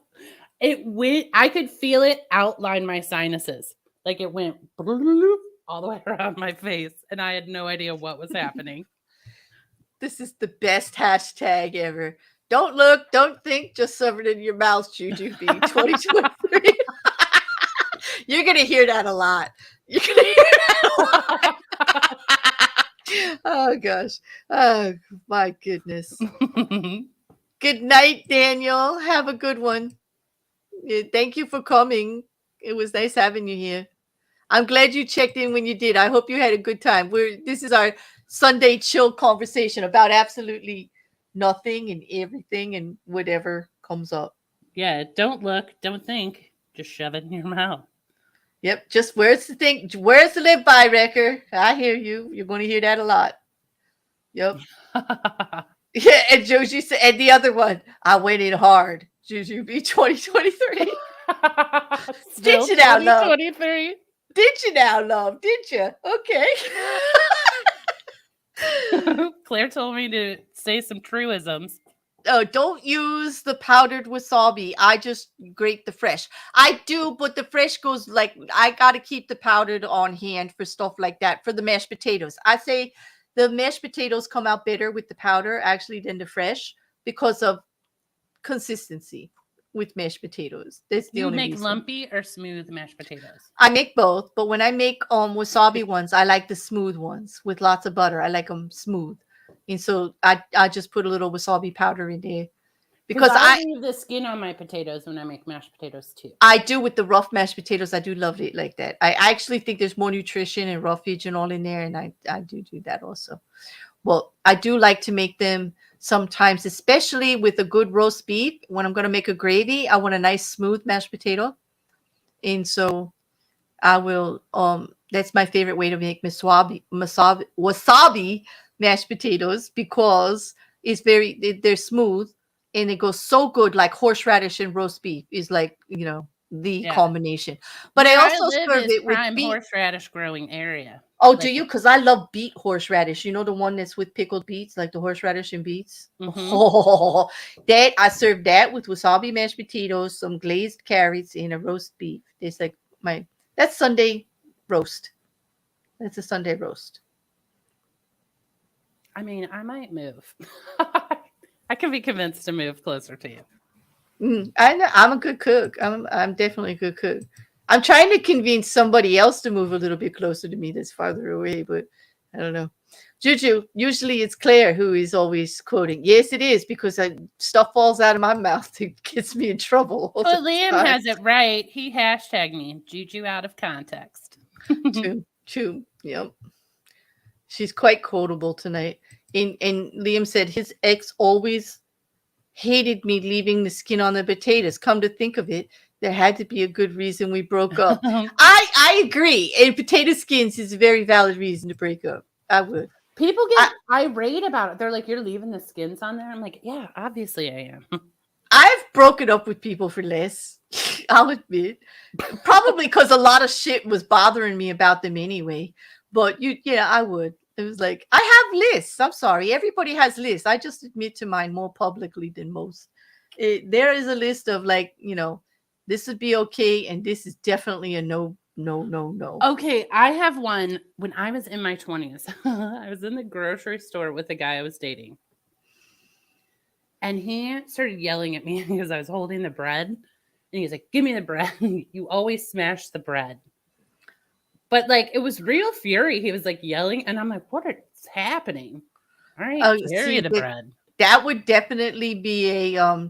It went. I could feel it outline my sinuses, like it went all the way around my face, and I had no idea what was happening. This is the best hashtag ever. Don't look, don't think, just shove it in your mouth, JuJu Bee 2023. You're going to hear that a lot. You're going to hear that a lot. Oh, gosh. Oh, my goodness. Good night, Daniel. Have a good one. Thank you for coming. It was nice having you here. I'm glad you checked in when you did. I hope you had a good time. This is our Sunday chill conversation about absolutely nothing and everything and whatever comes up. Yeah, don't look, don't think, just shove it in your mouth. Yep, just words to think, words to live by, Wrecker. I hear you. You're going to hear that a lot. Yep. Yeah, and Joji said, and the other one, I went in hard. JuJu Bee 2023. Did you now, love? 2023. Did you now, love? Did you? Okay. Claire told me to say some truisms. Oh, don't use the powdered wasabi. I just grate the fresh. I do, but the fresh goes like, I got to keep the powdered on hand for stuff like that. For the mashed potatoes, I say the mashed potatoes come out better with the powder actually than the fresh because of consistency with mashed potatoes. That's the only reason. You make lumpy or smooth mashed potatoes? I make both, but when I make wasabi ones, I like the smooth ones with lots of butter. I like them smooth. And so I just put a little wasabi powder in there because I leave the skin on my potatoes when I make mashed potatoes too. I do with the rough mashed potatoes. I do love it like that. I actually think there's more nutrition and roughage and all in there, and I do that also. Well, I do like to make them sometimes, especially with a good roast beef. When I'm going to make a gravy, I want a nice smooth mashed potato, and so I will. That's my favorite way to make wasabi mashed potatoes because they're smooth and it goes so good. Like horseradish and roast beef is like the combination. But I also serve it with beet. Horseradish growing area. Oh, do you? Because I love beet horseradish. You know the one that's with pickled beets, like the horseradish and beets. Mm-hmm. Oh, that I serve that with wasabi mashed potatoes, some glazed carrots, and a roast beef. It's like that's Sunday roast. That's a Sunday roast. I mean, I might move. I can be convinced to move closer to you. I know I'm a good cook. I'm definitely a good cook. I'm trying to convince somebody else to move a little bit closer to me that's farther away, but I don't know. JuJu, usually it's Claire who is always quoting. Yes, it is, because stuff falls out of my mouth. It gets me in trouble. Well, Liam has it right. He hashtagged me, JuJu out of context. True. Yep. She's quite quotable tonight. And Liam said his ex always hated me leaving the skin on the potatoes. Come to think of it, there had to be a good reason we broke up. I agree. And potato skins is a very valid reason to break up. I would. People get irate about it. They're like, you're leaving the skins on there? I'm like, yeah, obviously I am. I've broken up with people for less. I'll admit, probably because a lot of shit was bothering me about them anyway. But yeah, I would. It was like I have lists. I'm sorry, everybody has lists. I just admit to mine more publicly than most. There is a list of like, this would be okay, and this is definitely a no, no, no, no. Okay, I have one. When I was in my 20s, I was in the grocery store with a guy I was dating. And he started yelling at me because I was holding the bread. And he's like, give me the bread. You always smash the bread. But like, it was real fury. He was like yelling. And I'm like, what is happening? All right, carry the bread. That would definitely be a,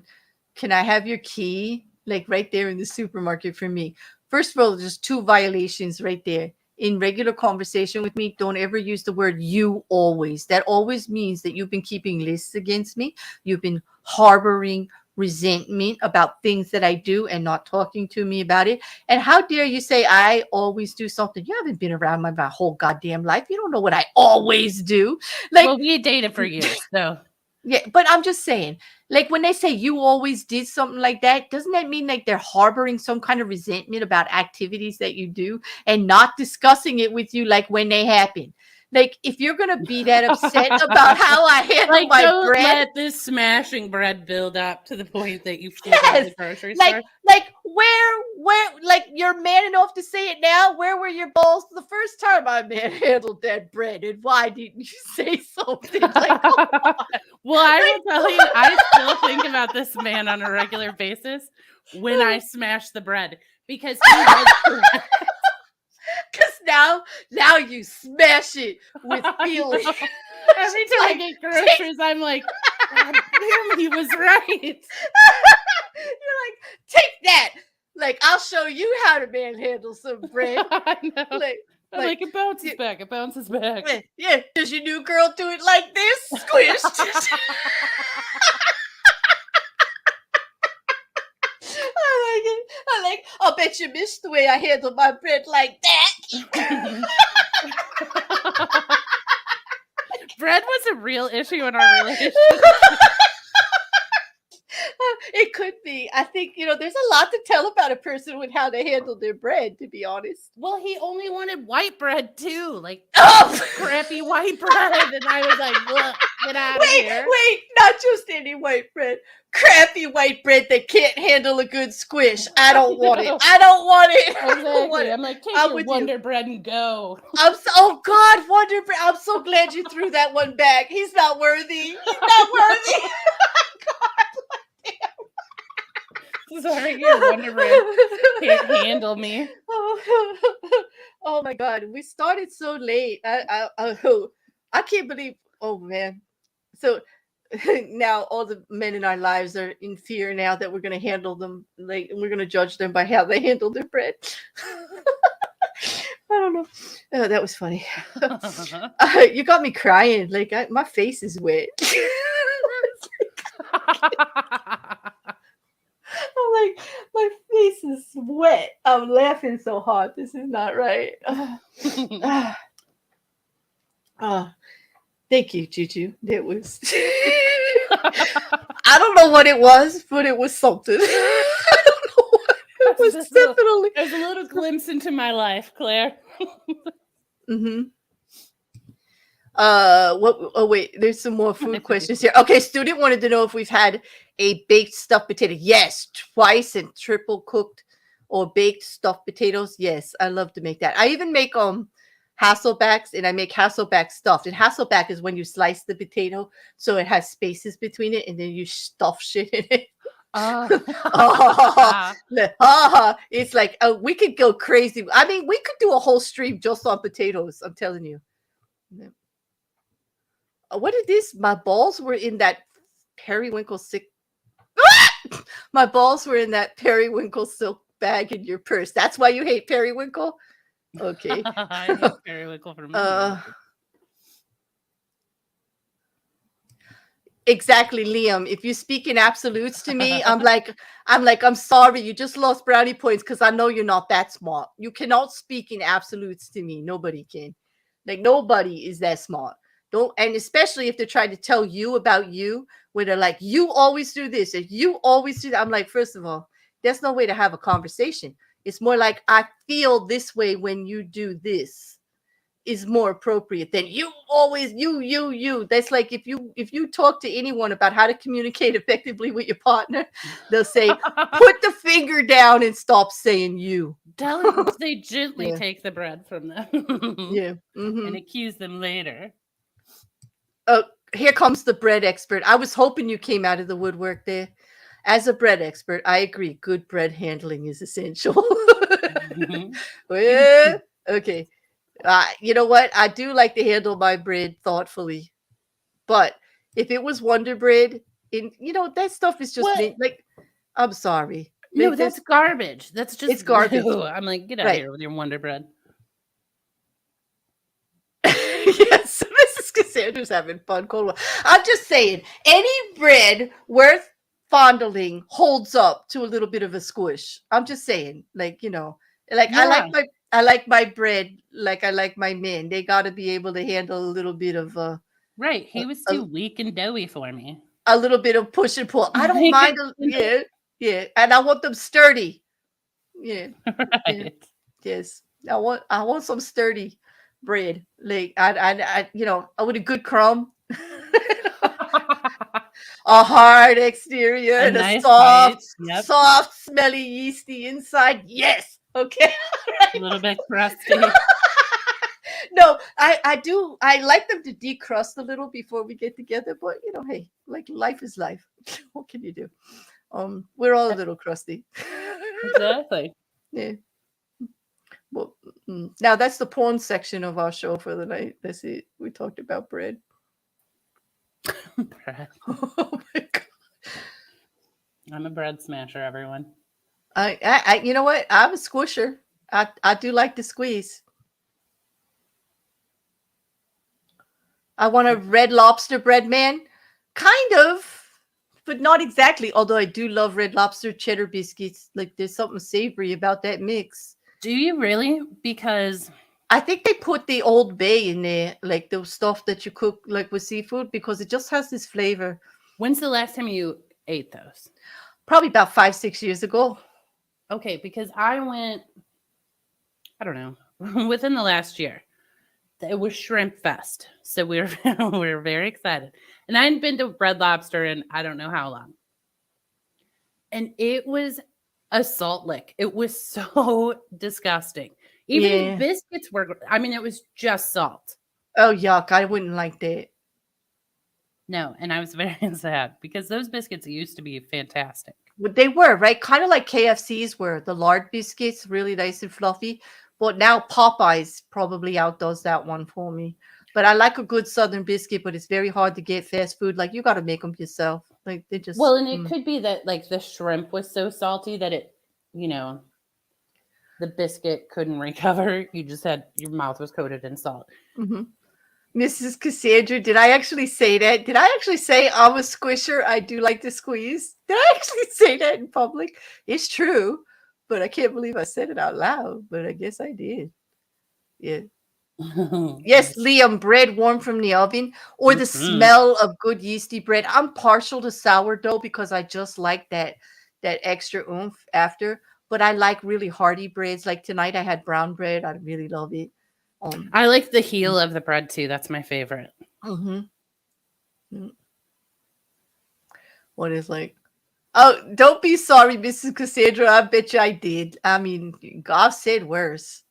can I have your key? Like right there in the supermarket for me. First of all, there's 2 violations right there. In regular conversation with me, don't ever use the word you always. That always means that you've been keeping lists against me. You've been harboring resentment about things that I do and not talking to me about it. And how dare you say I always do something? You haven't been around my whole goddamn life. You don't know what I always do. Like, well, we dated for years, so. Yeah, but I'm just saying, like when they say you always did something like that, doesn't that mean like they're harboring some kind of resentment about activities that you do and not discussing it with you like when they happen? Like if you're gonna be that upset about how I handle like, my don't bread, let this smashing bread build up to the point that you flip out the grocery store. Like where like you're man enough to say it now. Where were your balls the first time I manhandled that bread, and why didn't you say something? Like, come on. Well, I will tell you, I still think about this man on a regular basis when I smash the bread because he was correct. Because now you smash it with feeling. Every time I get groceries, I'm like, God damn, he was right. You're like, take that. Like, I'll show you how to manhandle some bread. I know. Like it bounces back. It bounces back. Yeah. Does your new girl do it like this? Squished. I like, I'll bet you missed the way I handle my bread like that. Bread was a real issue in our relationship. It could be. I think, there's a lot to tell about a person with how they handle their bread, to be honest. Well, he only wanted white bread too, like crappy white bread. And I was like, look, get out of here. Wait, not just any white bread. Crappy white bread that can't handle a good squish. I don't want it. I don't want it. Exactly. I'm like, take your Wonder Bread and go. Oh God, Wonder Bread. I'm so glad you threw that one back. He's not worthy. He's not worthy. God, damn. Sorry, your Wonder Bread can't handle me. Oh my God, we started so late. I can't believe. Oh man. So now all the men in our lives are in fear now that we're going to handle them like we're going to judge them by how they handle their bread. I don't know. Oh, that was funny. You got me crying. Like my face is wet. I'm like, my face is wet. I'm laughing so hard. This is not right. Thank you, JuJu. It was. I don't know what it was, but it was something. I don't know what it was. Definitely. There's a little glimpse into my life, Claire. Mm-hmm. What? Oh wait, there's some more food questions here. Okay, student wanted to know if we've had a baked stuffed potato. Yes, twice, and triple cooked or baked stuffed potatoes. Yes, I love to make that. I even make Hasselbacks, and I make Hasselback stuffed. And Hasselback is when you slice the potato so it has spaces between it, and then you stuff shit in it. It's like we could go crazy. I mean, we could do a whole stream just on potatoes. I'm telling you. What is this? My balls were in that periwinkle silk. My balls were in that periwinkle silk bag in your purse. That's why you hate periwinkle. Okay. I hate periwinkle for me. Exactly, Liam. If you speak in absolutes to me, I'm sorry. You just lost brownie points because I know you're not that smart. You cannot speak in absolutes to me. Nobody can. Like nobody is that smart. Don't, and especially if they're trying to tell you about you, where they're like, you always do this and you always do that. I'm like, first of all, there's no way to have a conversation. It's more like, I feel this way when you do this is more appropriate than you always you. That's like if you talk to anyone about how to communicate effectively with your partner, they'll say, put the finger down and stop saying you. Tell them they gently Yeah. take the bread from them. Yeah. And accuse them later. Oh, here comes the bread expert. I was hoping you came out of the woodwork there. As a bread expert, I agree. Good bread handling is essential. Well, okay. You know what? I do like to handle my bread thoughtfully. But if it was Wonder Bread, that stuff is just like, I'm sorry. No, Like, that's garbage. That's just it's garbage. I'm like, get out of here with your Wonder Bread. Yes, Mrs. Cassandra's having fun. Cold. I'm just saying, any bread worth fondling holds up to a little bit of a squish. I'm just saying, like, like Yeah. I like my bread like I like my men. They got to be able to handle a little bit of right. He was too weak and doughy for me. A little bit of push and pull. I don't mind. Yeah, and I want them sturdy. Yeah, right. Yeah. Yes, I want some sturdy bread. Like I with a good crumb. A hard exterior and nice a soft, Yep. soft, smelly, yeasty inside. Yes. Okay. A little bit crusty. No, I do. I like them to decrust a little before we get together, but hey, like, life is life. What can you do? We're all a little crusty. Exactly. Yeah. Well, now that's the porn section of our show for the night. That's it. We talked about bread. Bread. Oh my god. I'm a bread smasher, everyone. I you know what? I'm a squisher. I do like to squeeze. I want a Red Lobster bread man. Kind of, but not exactly. Although I do love Red Lobster cheddar biscuits. Like, there's something savory about that mix. Do you really? Because I think they put the Old Bay in there, like the stuff that you cook like with seafood, because it just has this flavor. When's the last time you ate those? Probably about 5-6 years ago. Okay, because I went, I don't know, within the last year. It was Shrimp Fest. So we were very excited. And I hadn't been to Red Lobster in I don't know how long. And it was a salt lick. It was so disgusting. Even the biscuits were, it was just salt. Oh, yuck. I wouldn't like that. No, and I was very sad because those biscuits used to be fantastic. They were, right? Kind of like KFC's were. The lard biscuits, really nice and fluffy. But now Popeyes probably outdoes that one for me. But I like a good Southern biscuit, but it's very hard to get fast food. Like, you got to make them yourself. Like, they just... Well, and it could be that, like, the shrimp was so salty that it, the biscuit couldn't recover. You just had, your mouth was coated in salt. Mm-hmm. Mrs. Cassandra, did I actually say that? Did I actually say I'm a squisher? I do like to squeeze. Did I actually say that in public? It's true, but I can't believe I said it out loud, but I guess I did. Yeah. Yes, Liam, bread warm from the oven or the smell of good yeasty bread. I'm partial to sourdough because I just like that extra oomph after, but I like really hearty breads. Like tonight I had brown bread. I really love it. I like the heel of the bread too. That's my favorite. Mm-hmm. What is like? Oh, don't be sorry, Mrs. Cassandra. I bet you I did. I mean, I've said worse.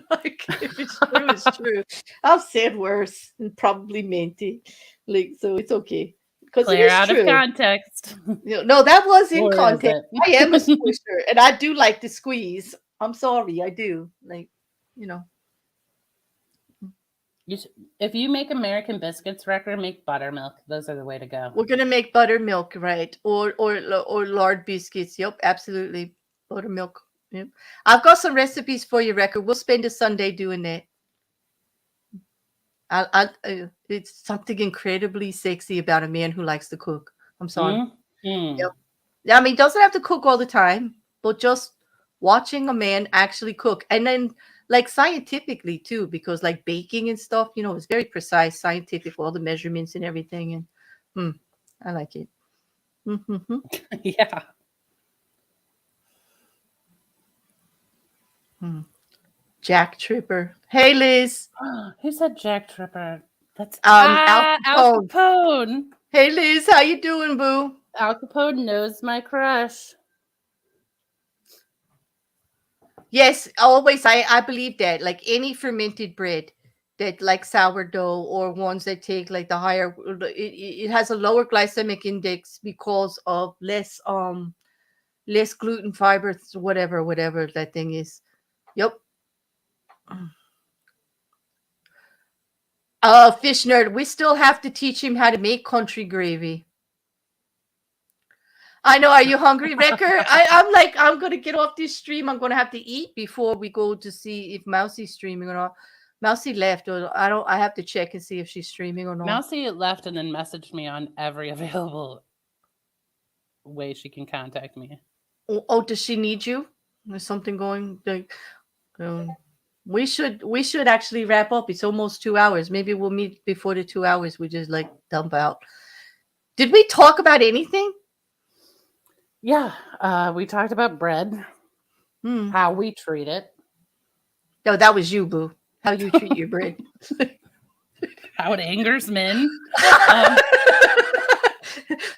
Like, if it's true, it's true. I've said worse and probably meant it. Like, so it's okay. Because Clear out of context. No, that was in context. I am a squisher, and I do like to squeeze. I'm sorry, I do. Like, If you make American biscuits, Wrecker, make buttermilk. Those are the way to go. We're gonna make buttermilk, right? Or lard biscuits. Yep, absolutely. Buttermilk. Yep. I've got some recipes for you, Wrecker. We'll spend a Sunday doing that. It's something incredibly sexy about a man who likes to cook. I'm sorry. Yep. I mean, doesn't have to cook all the time, but just watching a man actually cook. And then like scientifically too, because like baking and stuff, it's very precise, scientific, all the measurements and everything. And I like it. Mm-hmm. Yeah. Jack Tripper. Hey, Liz. Who said Jack Tripper? That's Al Al Capone. Capone. Hey, Liz, how you doing, boo? Al Capone knows my crush. Yes, always. I believe that. Like any fermented bread that like sourdough or ones that take like the higher, it has a lower glycemic index because of less gluten, fibers, whatever that thing is. Yep. Fish nerd, we still have to teach him how to make country gravy. I know. Are you hungry, Wrecker? I'm like, I'm gonna get off this stream. I'm gonna have to eat before we go to see if Mousie's streaming or not. Mousy left, or I don't. I have to check and see if she's streaming or not. Mousy left and then messaged me on every available way she can contact me. Oh, does she need you? There's something going. Like, we should actually wrap up. It's almost 2 hours. Maybe we'll meet before the 2 hours. We just like dump out. Did we talk about anything? Yeah, we talked about bread, how we treat it. No, that was you, boo. How you treat your bread. How it angers men.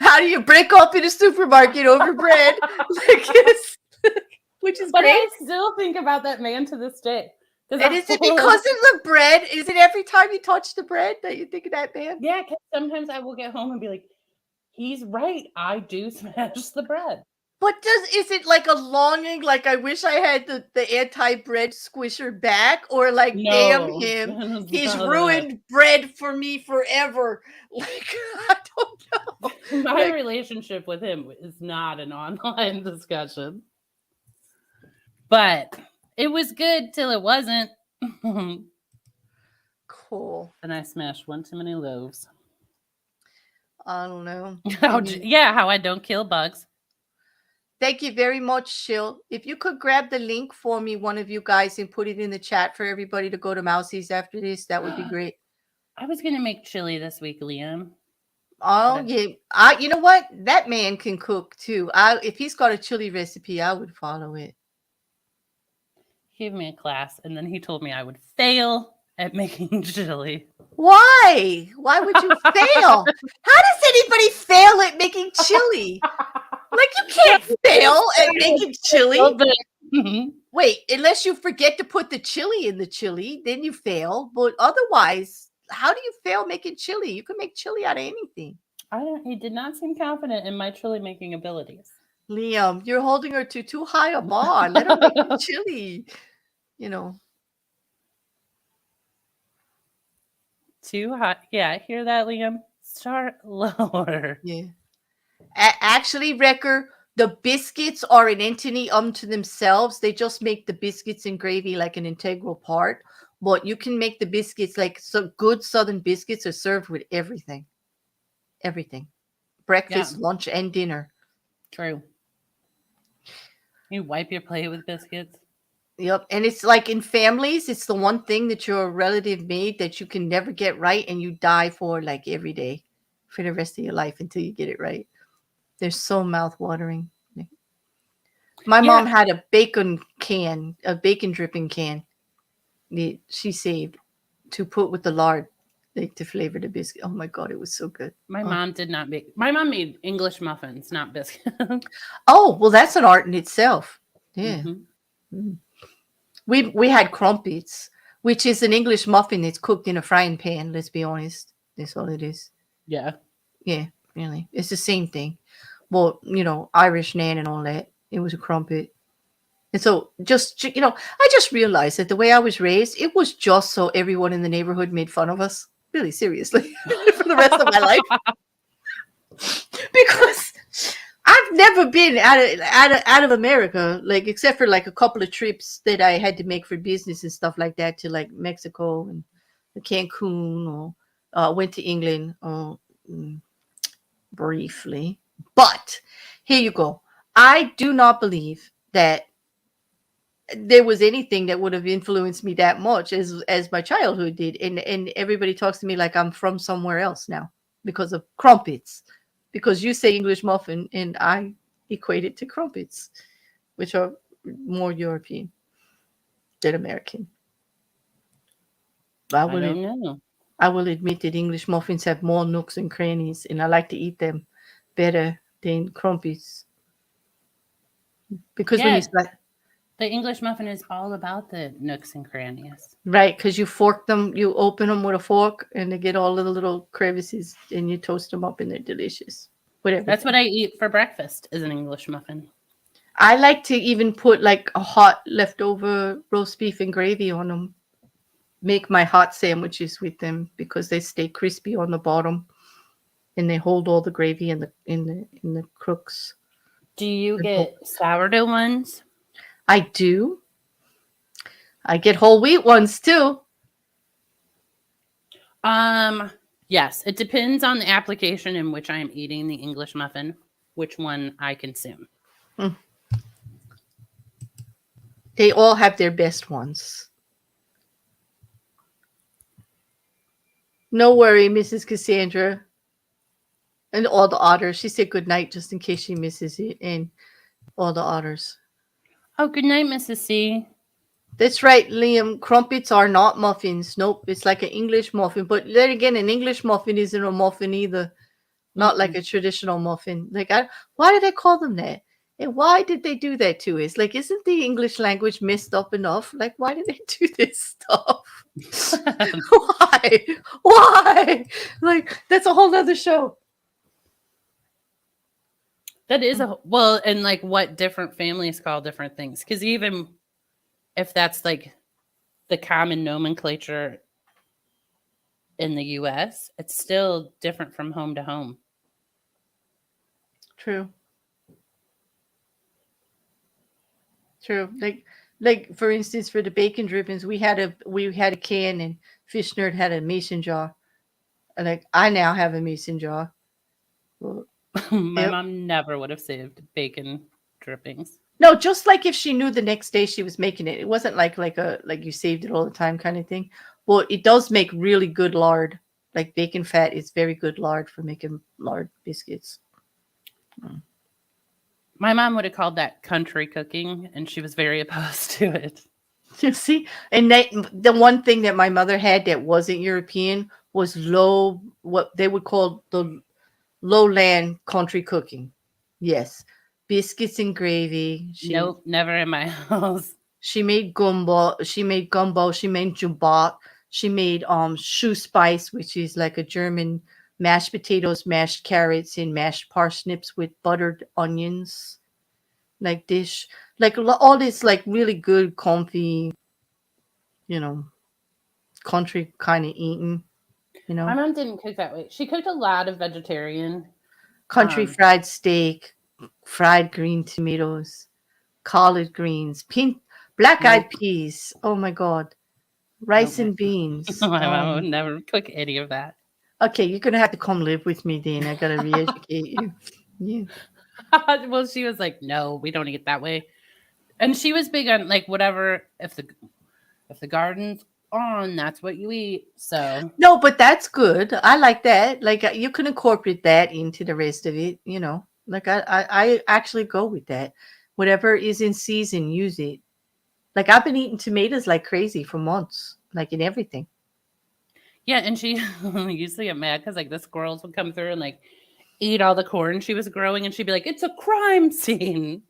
How do you break up in a supermarket over bread? Which is But great. I still think about that man to this day. And is it because of the bread? Is it every time you touch the bread that you think of that man? Yeah, because sometimes I will get home and be like, he's right. I do smash the bread. But is it like a longing, like I wish I had the anti-bread squisher back, or like damn him, he's ruined bread for me forever? Like I don't know. My relationship with him is not an online discussion. But it was good till it wasn't. Cool. And I smashed one too many loaves. I don't know. How I don't kill bugs. Thank you very much, Shill. If you could grab the link for me, one of you guys, and put it in the chat for everybody to go to Mousie's after this, that would be great. I was going to make chili this week, Liam. Oh, yeah. You know what? That man can cook, too. If he's got a chili recipe, I would follow it. He gave me a class, and then he told me I would fail at making chili. Why? Why would you fail? How does anybody fail at making chili? Like, you can't fail at making chili. Wait, unless you forget to put the chili in the chili, then you fail. But otherwise, how do you fail making chili? You can make chili out of anything. He did not seem confident in my chili making abilities. Liam, you're holding her to too high a bar. Let her make the chili. Too hot. Yeah, hear that, Liam? Start lower. Yeah. Actually, Wrecker, the biscuits are an entity unto themselves. They just make the biscuits and gravy like an integral part. But you can make the biscuits like good Southern biscuits are served with everything. Everything. Breakfast, lunch, and dinner. True. You wipe your plate with biscuits. Yep. And it's like in families, it's the one thing that your relative made that you can never get right, and you die for like every day for the rest of your life until you get it right. They're so mouth-watering. My mom had a bacon dripping can. She saved to put with the lard, like to flavor the biscuit. Oh my God, it was so good. My mom did not make. My mom made English muffins, not biscuits. Oh, well, that's an art in itself. Yeah. Mm-hmm. We had crumpets, which is an English muffin that's cooked in a frying pan. Let's be honest. That's all it is. Yeah. Yeah, really. It's the same thing. Well, Irish nan and all that. It was a crumpet. And so I just realized that the way I was raised, it was just so everyone in the neighborhood made fun of us. Really, seriously. For the rest of my life. Because I've never been out of America, like except for like a couple of trips that I had to make for business and stuff like that to like Mexico and Cancun, or went to England briefly. But here you go. I do not believe that there was anything that would have influenced me that much as my childhood did. And everybody talks to me like I'm from somewhere else now because of crumpets. Because you say English muffin and I equate it to crumpets, which are more European than American. I I will don't know. I will admit that English muffins have more nooks and crannies, and I like to eat them better than crumpets. Because when you Yeah, slice, the English muffin is all about the nooks and crannies. right, because you fork them, you open them with a fork, and they get all the little crevices, and you toast them up, and they're delicious with That's everything. what I eat for breakfast is an English muffin. I like to even put like a hot leftover roast beef and gravy on them. Make my hot sandwiches with them because they stay crispy on the bottom, and they hold all the gravy in the crooks. Do you get sourdough ones? I do. I get whole wheat ones too. Um, yes, it depends on the application in which I am eating the English muffin, which one I consume. Mm. They all have their best ones. No worry, Mrs. Cassandra. And all the otters. She said good night just in case she misses it. And all the otters. Oh, good night, Mrs. C. That's right, Liam. Crumpets are not muffins. Nope. It's like an English muffin. But then again, an English muffin isn't a muffin either. Not like Mm-mm. a traditional muffin. Why did they call them that? And why did they do that to us? Like, isn't the English language messed up enough? Like, why did they do this stuff? Why? Why? Like, that's a whole nother show. That is a well, and like what different families call different things. Because even if that's like the common nomenclature in the US, it's still different from home to home. True. True. Like for instance, for the bacon drippings, we had a can, and Fish Nerd had a mason jar. And like I now have a mason jar. Well, My yep. mom never would have saved bacon drippings. No, just like if she knew the next day she was making it. It wasn't like you saved it all the time kind of thing. Well, it does make really good lard. Like bacon fat is very good lard for making lard biscuits. Mm. My mom would have called that country cooking, and she was very opposed to it. You see, and the one thing that my mother had that wasn't European was what they would call the lowland country cooking. Yes, biscuits and gravy. Nope, never in my house. She made gumbo. She made gumbo. She made jubak. She made shoe spice, which is like a German mashed potatoes, mashed carrots, and mashed parsnips with buttered onions. Like dish, like all this, like really good, comfy, you know, country kind of eating. You My know, mom didn't cook that way. She cooked a lot of vegetarian. country fried steak, fried green tomatoes, collard greens, pink, black eyed Nope, peas. Oh my God, nope. rice and beans. My mom would never cook any of that. Okay, you're gonna have to come live with me then. I gotta re-educate you. Yeah. Well, she was like, "No, we don't eat that way." And she was big on like whatever if the garden's on, that's what you eat. So No, but that's good. I like that. Like you can incorporate that into the rest of it. You know, like I actually go with that. Whatever is in season, use it. Like I've been eating tomatoes like crazy for months, like in everything. yeah, and she used to get mad because like the squirrels would come through and like eat all the corn she was growing, and she'd be like, "It's a crime scene."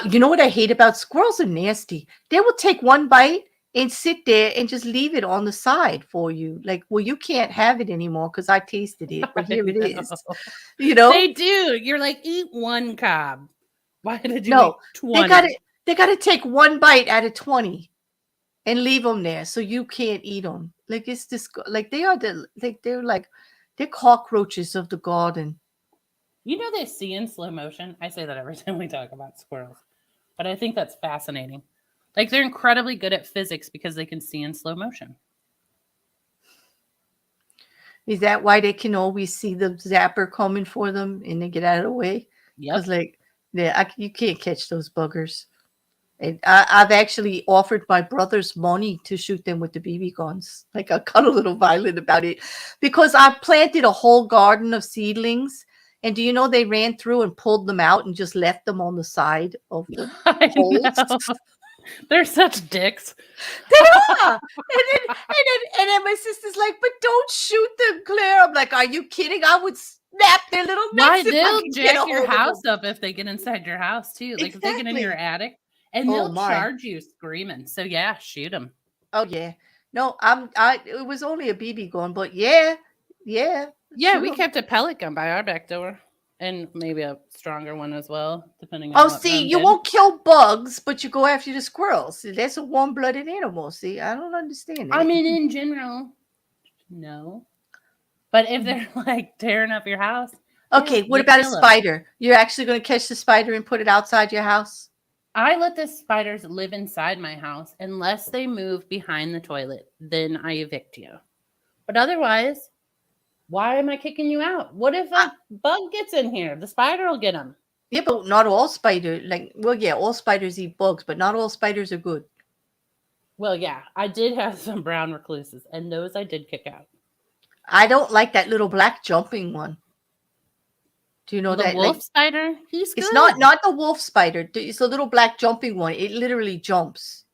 You know what I hate about squirrels? Are nasty. They will take one bite and sit there and just leave it on the side for you. Like, well, you can't have it anymore because I tasted it, but I here it is. know. You know? They do. You're like, eat one cob. Why did you No, eat they 20? gotta take one bite out of 20 and leave them there so you can't eat them. Like it's this, like they're cockroaches of the garden. You know they see in slow motion. I say that every time we talk about squirrels, but I think that's fascinating. Like they're incredibly good at physics because they can see in slow motion. Is that why they can always see the zapper coming for them and they get out of the way? Because Yep. like, you can't catch those buggers. And I've actually offered my brothers money to shoot them with the BB guns. Like I got a little violent about it because I planted a whole garden of seedlings. And do you know they ran through and pulled them out and just left them on the side of the I holes? know. They're such dicks. They are. And then my sister's like, but don't shoot them, Claire. I'm like, are you kidding? I would snap their little Why, necks if I they'll could get a jack your hold of house them. up if they get inside your house too. Like if they get in your Exactly. attic, and Oh they'll my. charge you screaming. So yeah, shoot them. Oh yeah. No, it was only a BB gun, but yeah. Yeah, Shoot we 'em. kept a pellet gun by our back door, and maybe a stronger one as well, depending on Oh, what see, mom you did. won't kill bugs, but you go after the squirrels. See, that's a warm-blooded animal. See, I don't understand I it. mean, in general, no. But if they're like tearing up your house, Okay, yeah, what you about a kill 'em. spider? You're actually going to catch the spider and put it outside your house? I let the spiders live inside my house unless they move behind the toilet. Then I evict you. But otherwise, why am I kicking you out? What if a bug gets in here? The spider will get them. Yeah, but not all spiders. Like, well, yeah, all spiders eat bugs, but not all spiders are good. Well, yeah, I did have some brown recluses, and those I did kick out. I don't like that little black jumping one. Do you know The that? wolf Like, spider, he's good. it's not the wolf spider. It's a little black jumping one. It literally jumps.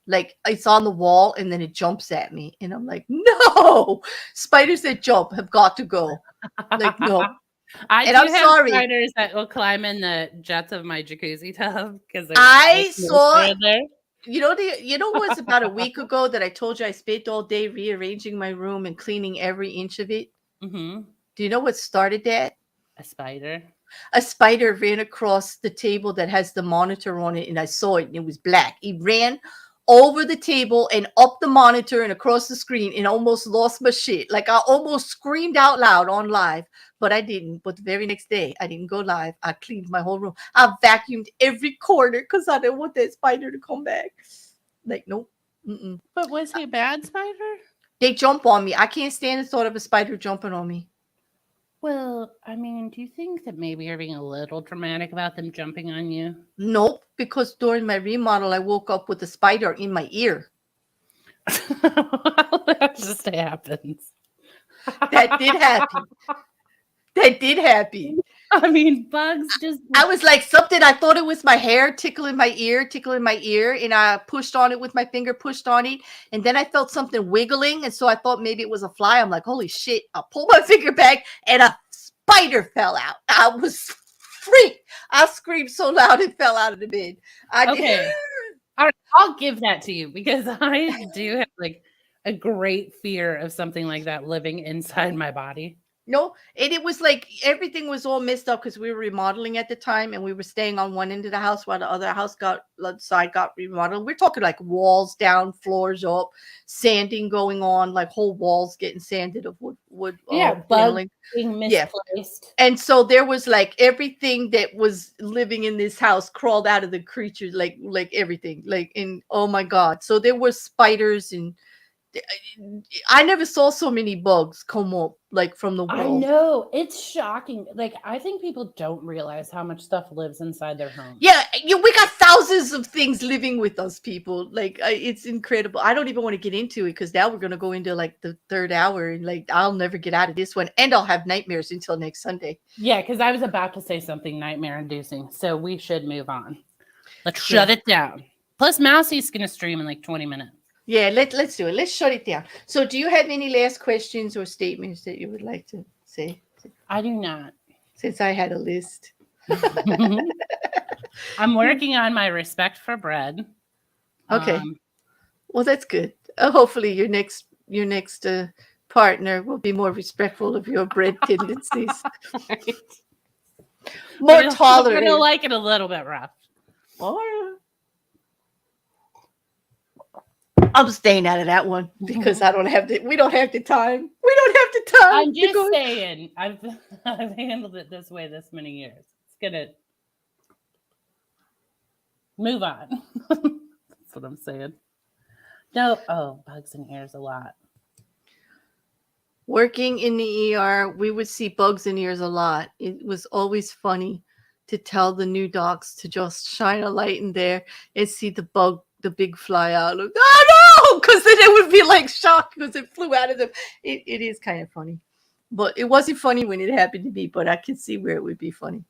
Like it's on the wall and then it jumps at me. And I'm like, no, spiders that jump have got to go. Like, no. I And do I'm have sorry. spiders that will climb in the jets of my jacuzzi tub because I saw, there. you know what was about a week ago that I told you I spent all day rearranging my room and cleaning every inch of it? Mm-hmm. Do you know what started that? A spider. A spider ran across the table that has the monitor on it, and I saw it, and it was black. It ran over the table and up the monitor and across the screen and almost lost my shit. Like I almost screamed out loud on live, but I didn't. But the very next day, I didn't go live. I cleaned my whole room. I vacuumed every corner because I didn't want that spider to come back. Like, nope. Mm-mm. But was he a bad spider? They jump on me. I can't stand the thought of a spider jumping on me. Well, I mean, do you think that maybe you're being a little dramatic about them jumping on you? Nope, because during my remodel, I woke up with a spider in my ear. Well, that just happens. That did happen. That did happen. I mean, bugs just. I was like something. I thought it was my hair tickling my ear, and I pushed on it with my finger, pushed on it, and then I felt something wiggling, and so I thought maybe it was a fly. I'm like, holy shit! I pulled my finger back, and a spider fell out. I was freaked. I screamed so loud it fell out of the bed. Okay. All right, I'll give that to you because I do have like a great fear of something like that living inside my body. No, and it was like everything was all messed up because we were remodeling at the time, and we were staying on one end of the house while the other side got remodeled. We're talking like walls down, floors up, sanding going on, like whole walls getting sanded of wood. Yeah, bugs paneling. being Yeah. misplaced. And so there was like everything that was living in this house crawled out of the creatures, like everything, like in oh my god. So there were spiders and I never saw so many bugs come up like from the I wall. know. It's shocking. Like, I think people don't realize how much stuff lives inside their home. Yeah, we got thousands of things living with us, people. Like, it's incredible. I don't even want to get into it because now we're going to go into like the third hour and like I'll never get out of this one. And I'll have nightmares until next Sunday. Yeah, because I was about to say something nightmare inducing. So we should move on. Let's shut it down. Plus, Mousie's going to stream in like 20 minutes. Yeah, let's do it. Let's shut it down. So do you have any last questions or statements that you would like to say? I do not. Since I had a list. I'm working on my respect for bread. Okay. Well, that's good. Hopefully your next partner will be more respectful of your bread tendencies. Right. More tolerant. You'll like it a little bit rough. I'm staying out of that one because we don't have the time. We don't have the time. I'm just saying, I've handled it this way this many years. It's gonna move on. That's what I'm saying. No, bugs in ears a lot. Working in the ER, we would see bugs in ears a lot. It was always funny to tell the new dogs to just shine a light in there and see the big fly out. Like, oh no! Because then they would be like shocked because it flew out of them. It is kind of funny. But it wasn't funny when it happened to me, but I can see where it would be funny.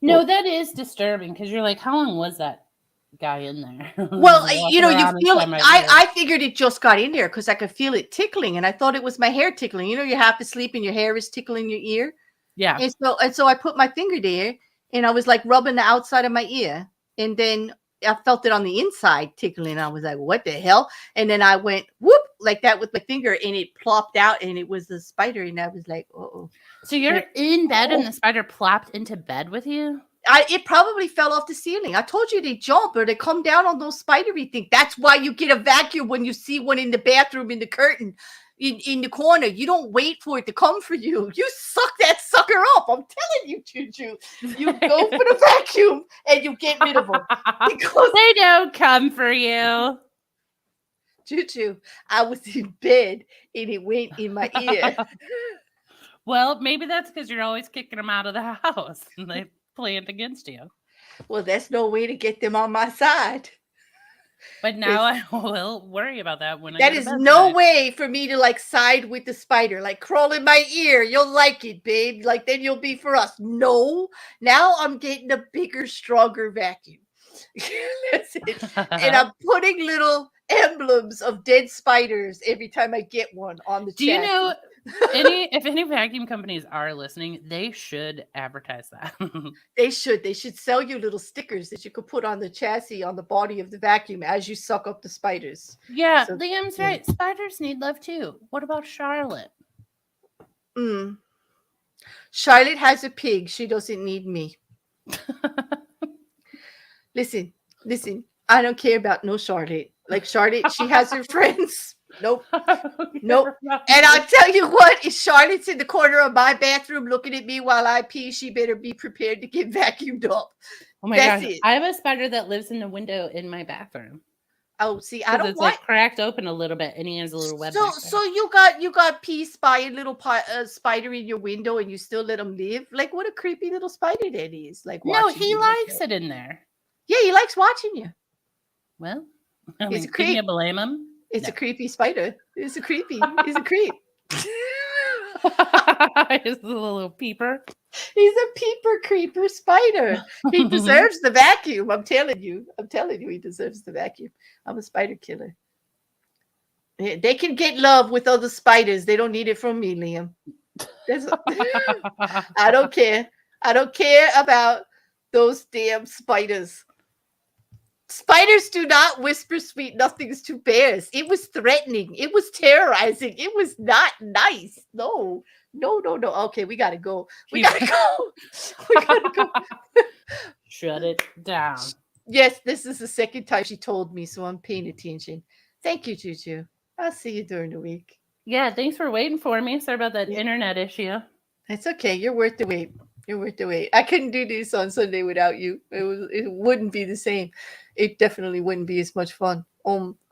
No, that is disturbing because you're like, how long was that guy in there? Well, you feel it. I figured it just got in there because I could feel it tickling, and I thought it was my hair tickling. You have to sleep and your hair is tickling your ear. Yeah. And so I put my finger there, and I was like rubbing the outside of my ear, and then I felt it on the inside tickling. I was like, what the hell? And then I went whoop like that with my finger, and it plopped out, and it was a spider, and I was like, oh. So you're in bed and the spider plopped into bed with you? It probably fell off the ceiling. I told you they jump or they come down on those spidery things. That's why you get a vacuum when you see one in the bathroom in the curtain in the corner. You don't wait for it to come for you. You suck that sucker up. I'm telling you, JuJu. You go for the vacuum and you get rid of them. Because they don't come for you. JuJu, I was in bed and it went in my ear. Well, maybe that's because you're always kicking them out of the house and they planned against you. Well, that's no way to get them on my side. But now I will worry about that when that is no way for me to like side with the spider, like crawl in my ear. You'll like it, babe. Like then you'll be for us. No, now I'm getting a bigger, stronger vacuum. That's it. And I'm putting little emblems of dead spiders every time I get one on the chassis. Do you know if any vacuum companies are listening, they should advertise that. They should sell you little stickers that you could put on the chassis on the body of the vacuum as you suck up the spiders. Yeah, so, Liam's right. Spiders need love too. What about Charlotte? Charlotte has a pig. She doesn't need me. Listen. I don't care about no Charlotte. Like Charlotte, she has her friends. Nope. And I'll tell you what, if Charlotte's in the corner of my bathroom looking at me while I pee, she better be prepared to get vacuumed up. Oh my gosh. I have a spider that lives in the window in my bathroom. Oh, see, I don't it's like cracked open a little bit and he has a little web. So you got pee spy a little spider in your window and you still let him live? Like what a creepy little spider that is. Like no, he likes it in there. Yeah, he likes watching you. Well, he's a creep. Can you blame him? It's a creepy spider. He's a creep. He's a little peeper. He's a peeper creeper spider. He deserves the vacuum. I'm telling you, he deserves the vacuum. I'm a spider killer. They can get love with other spiders. They don't need it from me, Liam. I don't care. I don't care about those damn spiders. Spiders do not whisper sweet nothings to bears. It was threatening. It was terrorizing. It was not nice. No. Okay, we gotta go. Shut it down. Yes, this is the second time she told me, so I'm paying attention. Thank you, JuJu. I'll see you during the week. Yeah, thanks for waiting for me. Sorry about that internet issue. It's okay. You're worth the wait. I couldn't do this on Sunday without you. It wouldn't be the same. It definitely wouldn't be as much fun.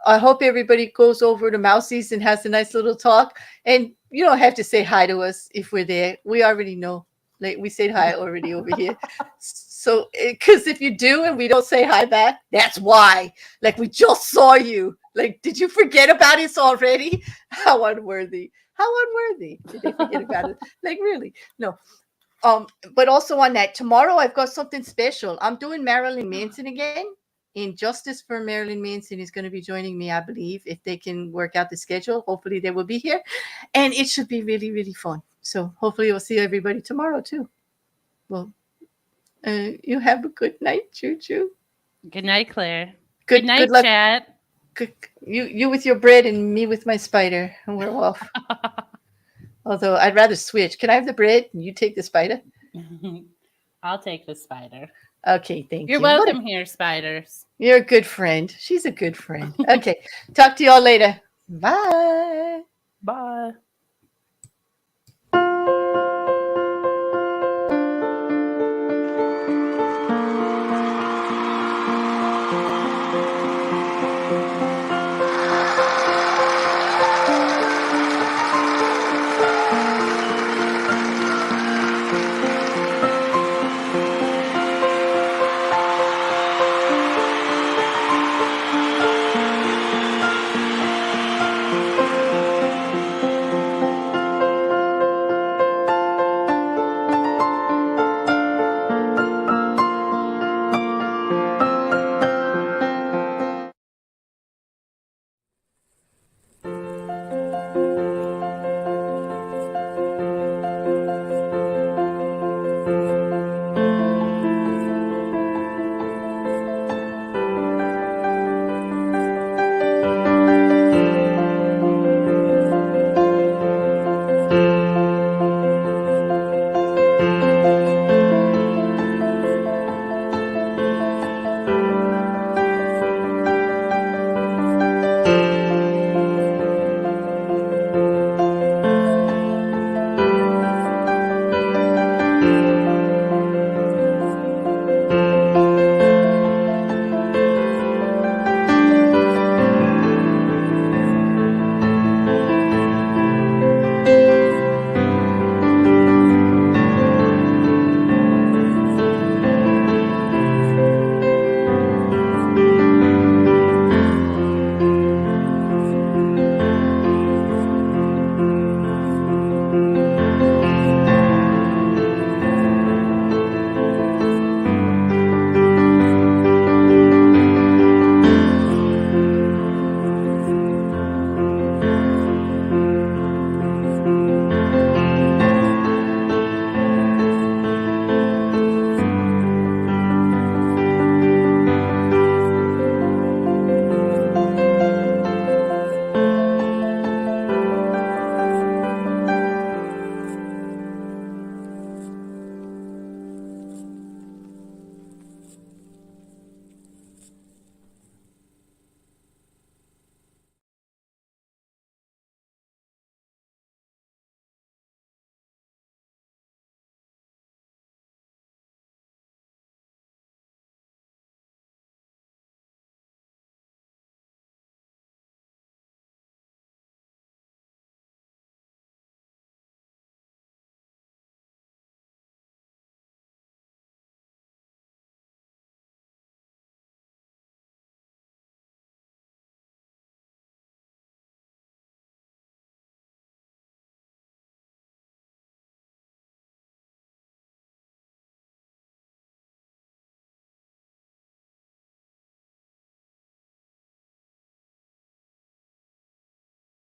I hope everybody goes over to Mousie's and has a nice little talk. And you don't have to say hi to us if we're there. We already know. Like we said hi already over here. So, because if you do and we don't say hi back, that's why. Like we just saw you. Like, did you forget about us already? How unworthy. Did they forget about it? Like really? No. But also on that, tomorrow I've got something special. I'm doing Marilyn Manson again. And Justice for Marilyn Manson is going to be joining me, I believe, if they can work out the schedule. Hopefully they will be here. And it should be really, really fun. So hopefully we'll see everybody tomorrow too. Well, you have a good night, JuJu. Good night, Claire. Good night, chat. You with your bread and me with my spider. And we're off. Although I'd rather switch. Can I have the bread and you take the spider? I'll take the spider. Okay, thank you. You're welcome here, spiders. You're a good friend. She's a good friend. Okay, talk to y'all later. Bye.